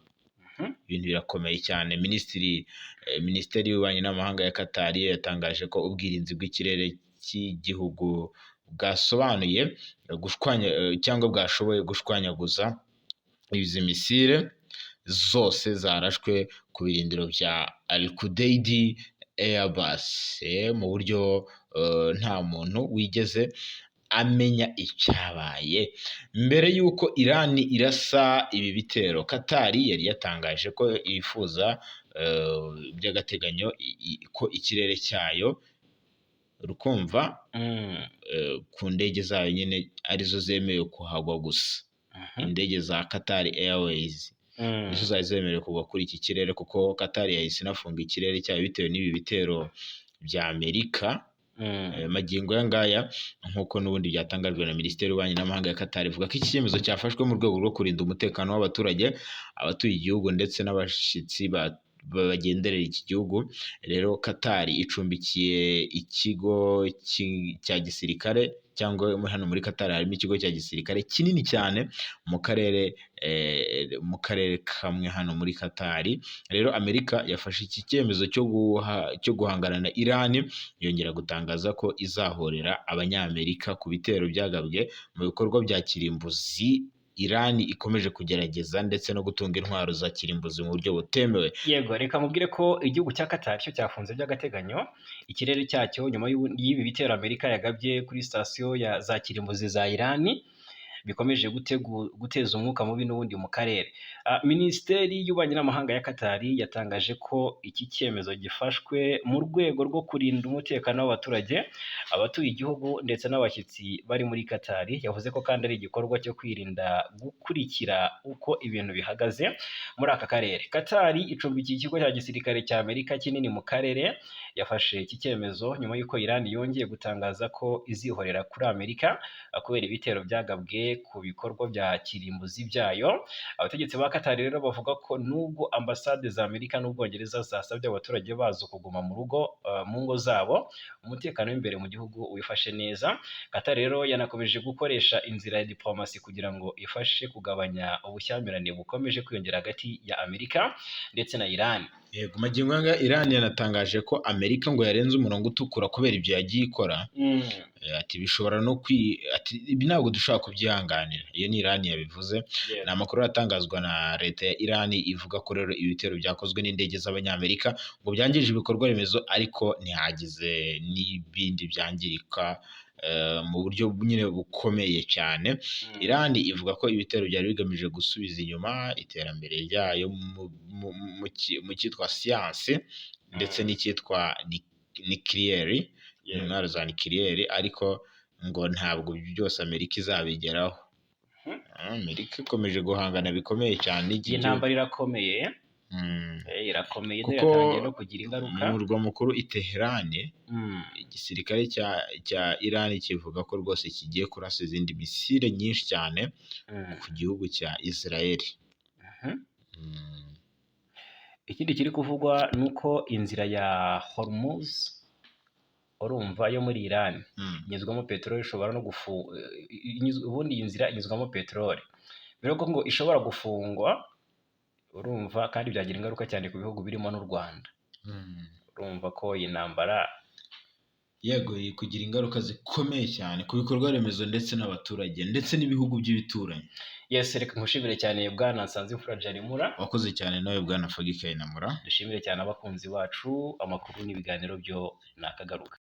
S2: Ibintu birakomeye cyane. Minisiteri y'Ububanyi n'Amahanga ya Katari yatangaje ko ubwirinzi bw'ikirere cy'igihugu bwasobanuye cyangwa bwashoboye gushwanyaguza izi misile zose zarashwe ku birindiro bya Al-Qudayd Airbase mu buryo nta muntu wigeze amenya icyabaye. Mbere y'uko Iran irasa ibi bitero, Katari yari yatangaje ko yifuza by'agateganyo ko ikirere cyayo rukumva ku ndege zayo nyine arizo zemewe kuhagwa gusa. Indege za Qatar Airways nizo zari zemerewe kugwa kuri iki kirere, kuko Qatar yahise inafunga ikirere cyayo bitewe n'ibi bitero bya Amerika Magingo aya ngaya nk'uko n'ubundi byatangajwe na Minisiteri y'Ububanyi n'Amahanga ya Qatar, ivuga ko iki cyemezo cyafashwe mu rwego rwo kurinda umutekano w'abaturage, abatuye igihugu ndetse n'abashyitsi bagenderera iki gihugu. Rero Qatar icumbikiye ikigo cya gisirikare, cyangwa hano muri Qatar harimo ikigo cya gisirikare kinini cyane mu karere kamwe hano muri Qatar. Rero Amerika yafashe iki cyemezo cyo guhangana na Iran, yongera gutangaza ko izahorera abanyamerika ku bitero byagabwe mu bikorwa bya kirimbuzi Iran ikomeje kugerageza, ndetse no gutunga intwaro za kirimbuzi mu buryo butemewe.
S1: Yego, reka mubwire ko igihugu cya Qatar cyo cyafunze by'agateganyo ikirere cyacyo nyuma y'ibi bitero Amerika yagabye kuri sitasiyo za kirimbuzi za Iran, bikomeje guteza umwuka mubi n'ubundi mu karere. Minisiteri y'Ububanyi n'Amahanga ya Qatar yatangaje ko iki cyemezo gifashwe mu rwego rwo kurinda umutekano w'abaturage, abatuye igihugu ndetse n'abashyitsi bari muri Qatar. Yavuze ko kandi ari igikorwa cyo kwirinda gukurikira uko ibintu bihagaze muri aka karere. Qatar icumbikiye ikigo cya gisirikare cya Amerika kinini mu karere, yafashe iki cyemezo nyuma y'uko Iran yongeye gutangaza ko izihorera kuri Amerika kubera ibitero byagabwe ku bikorwa bya kirimbuzi byayo. Abategetsi ba Qatar rero bavuga ko nubwo ambasade za Amerika n'Ubwongereza zasabye abaturage bazo kuguma mu ngo zabo, umutekano w'imbere mu gihugu wifashe neza. Qatar rero yanakomeje gukoresha inzira ya diplomasi kugira ngo ifashe kugabanya ubushyamirane bukomeje kwiyongera hagati ya Amerika ndetse na Iran.
S2: Yego, magingo aya Iran yanatangaje ko Amerika ngo yarenze umurongo utukura kubera ibyo yagiye ikora. Ati bishobora no ati ibi ntabwo dushobora kubyihanganira. Iyo ni Iran yabivuze. Ni amakuru atangazwa na leta ya Iran, ivuga ko rero ibitero byakozwe n'indege z'abanyamerika ngo byangije ibikorwa remezo, ariko ntihagize n'ibindi byangirika mu buryo nyine bukomeye cyane. Iran ivuga ko ibitero byari bigamije gusubiza inyuma iterambere ryayo mu cyitwa siyansi ndetse n'icyitwa nikiriyeri, intwaro za nikiriyeri, ariko ngo ntabwo byose Amerika izabigeraho. Amerika ikomeje guhangana bikomeye cyane.
S1: Iyi ntambara irakomeye. Irakomeye,
S2: kuko
S1: yatangiye no kugira ingaruka.
S2: mu murwa mukuru i Tehran, igisirikare cya Iran kivuga ko rwose kigiye kurasa izindi misile nyinshi cyane ku gihugu cya Israel.
S1: Ikindi kiri kuvugwa ni uko inzira ya Hormuz, urumva, yo muri Iran inyuzwamo peteroli, ishobora no ubundi iyi nzira inyuzwamo peteroli, bivuga ngo ishobora gufungwa, urumva, kandi byagira ingaruka cyane ku bihugu birimo n'u Rwanda. Urumva ko iyi ntambara
S2: yego kugira ingaruka zikomeye cyane ku bikorwa remezo ndetse n'abaturage ndetse n'ibihugu by'ibituranyi.
S1: Yes, reka nkushimire cyane Bwana Nsanzimfura Jarimura.
S2: Wakoze cyane nawe Bwana Fagi Kayinamura.
S1: Dushimire cyane abakunzi bacu, amakuru n'ibiganiro byo nakagaruka.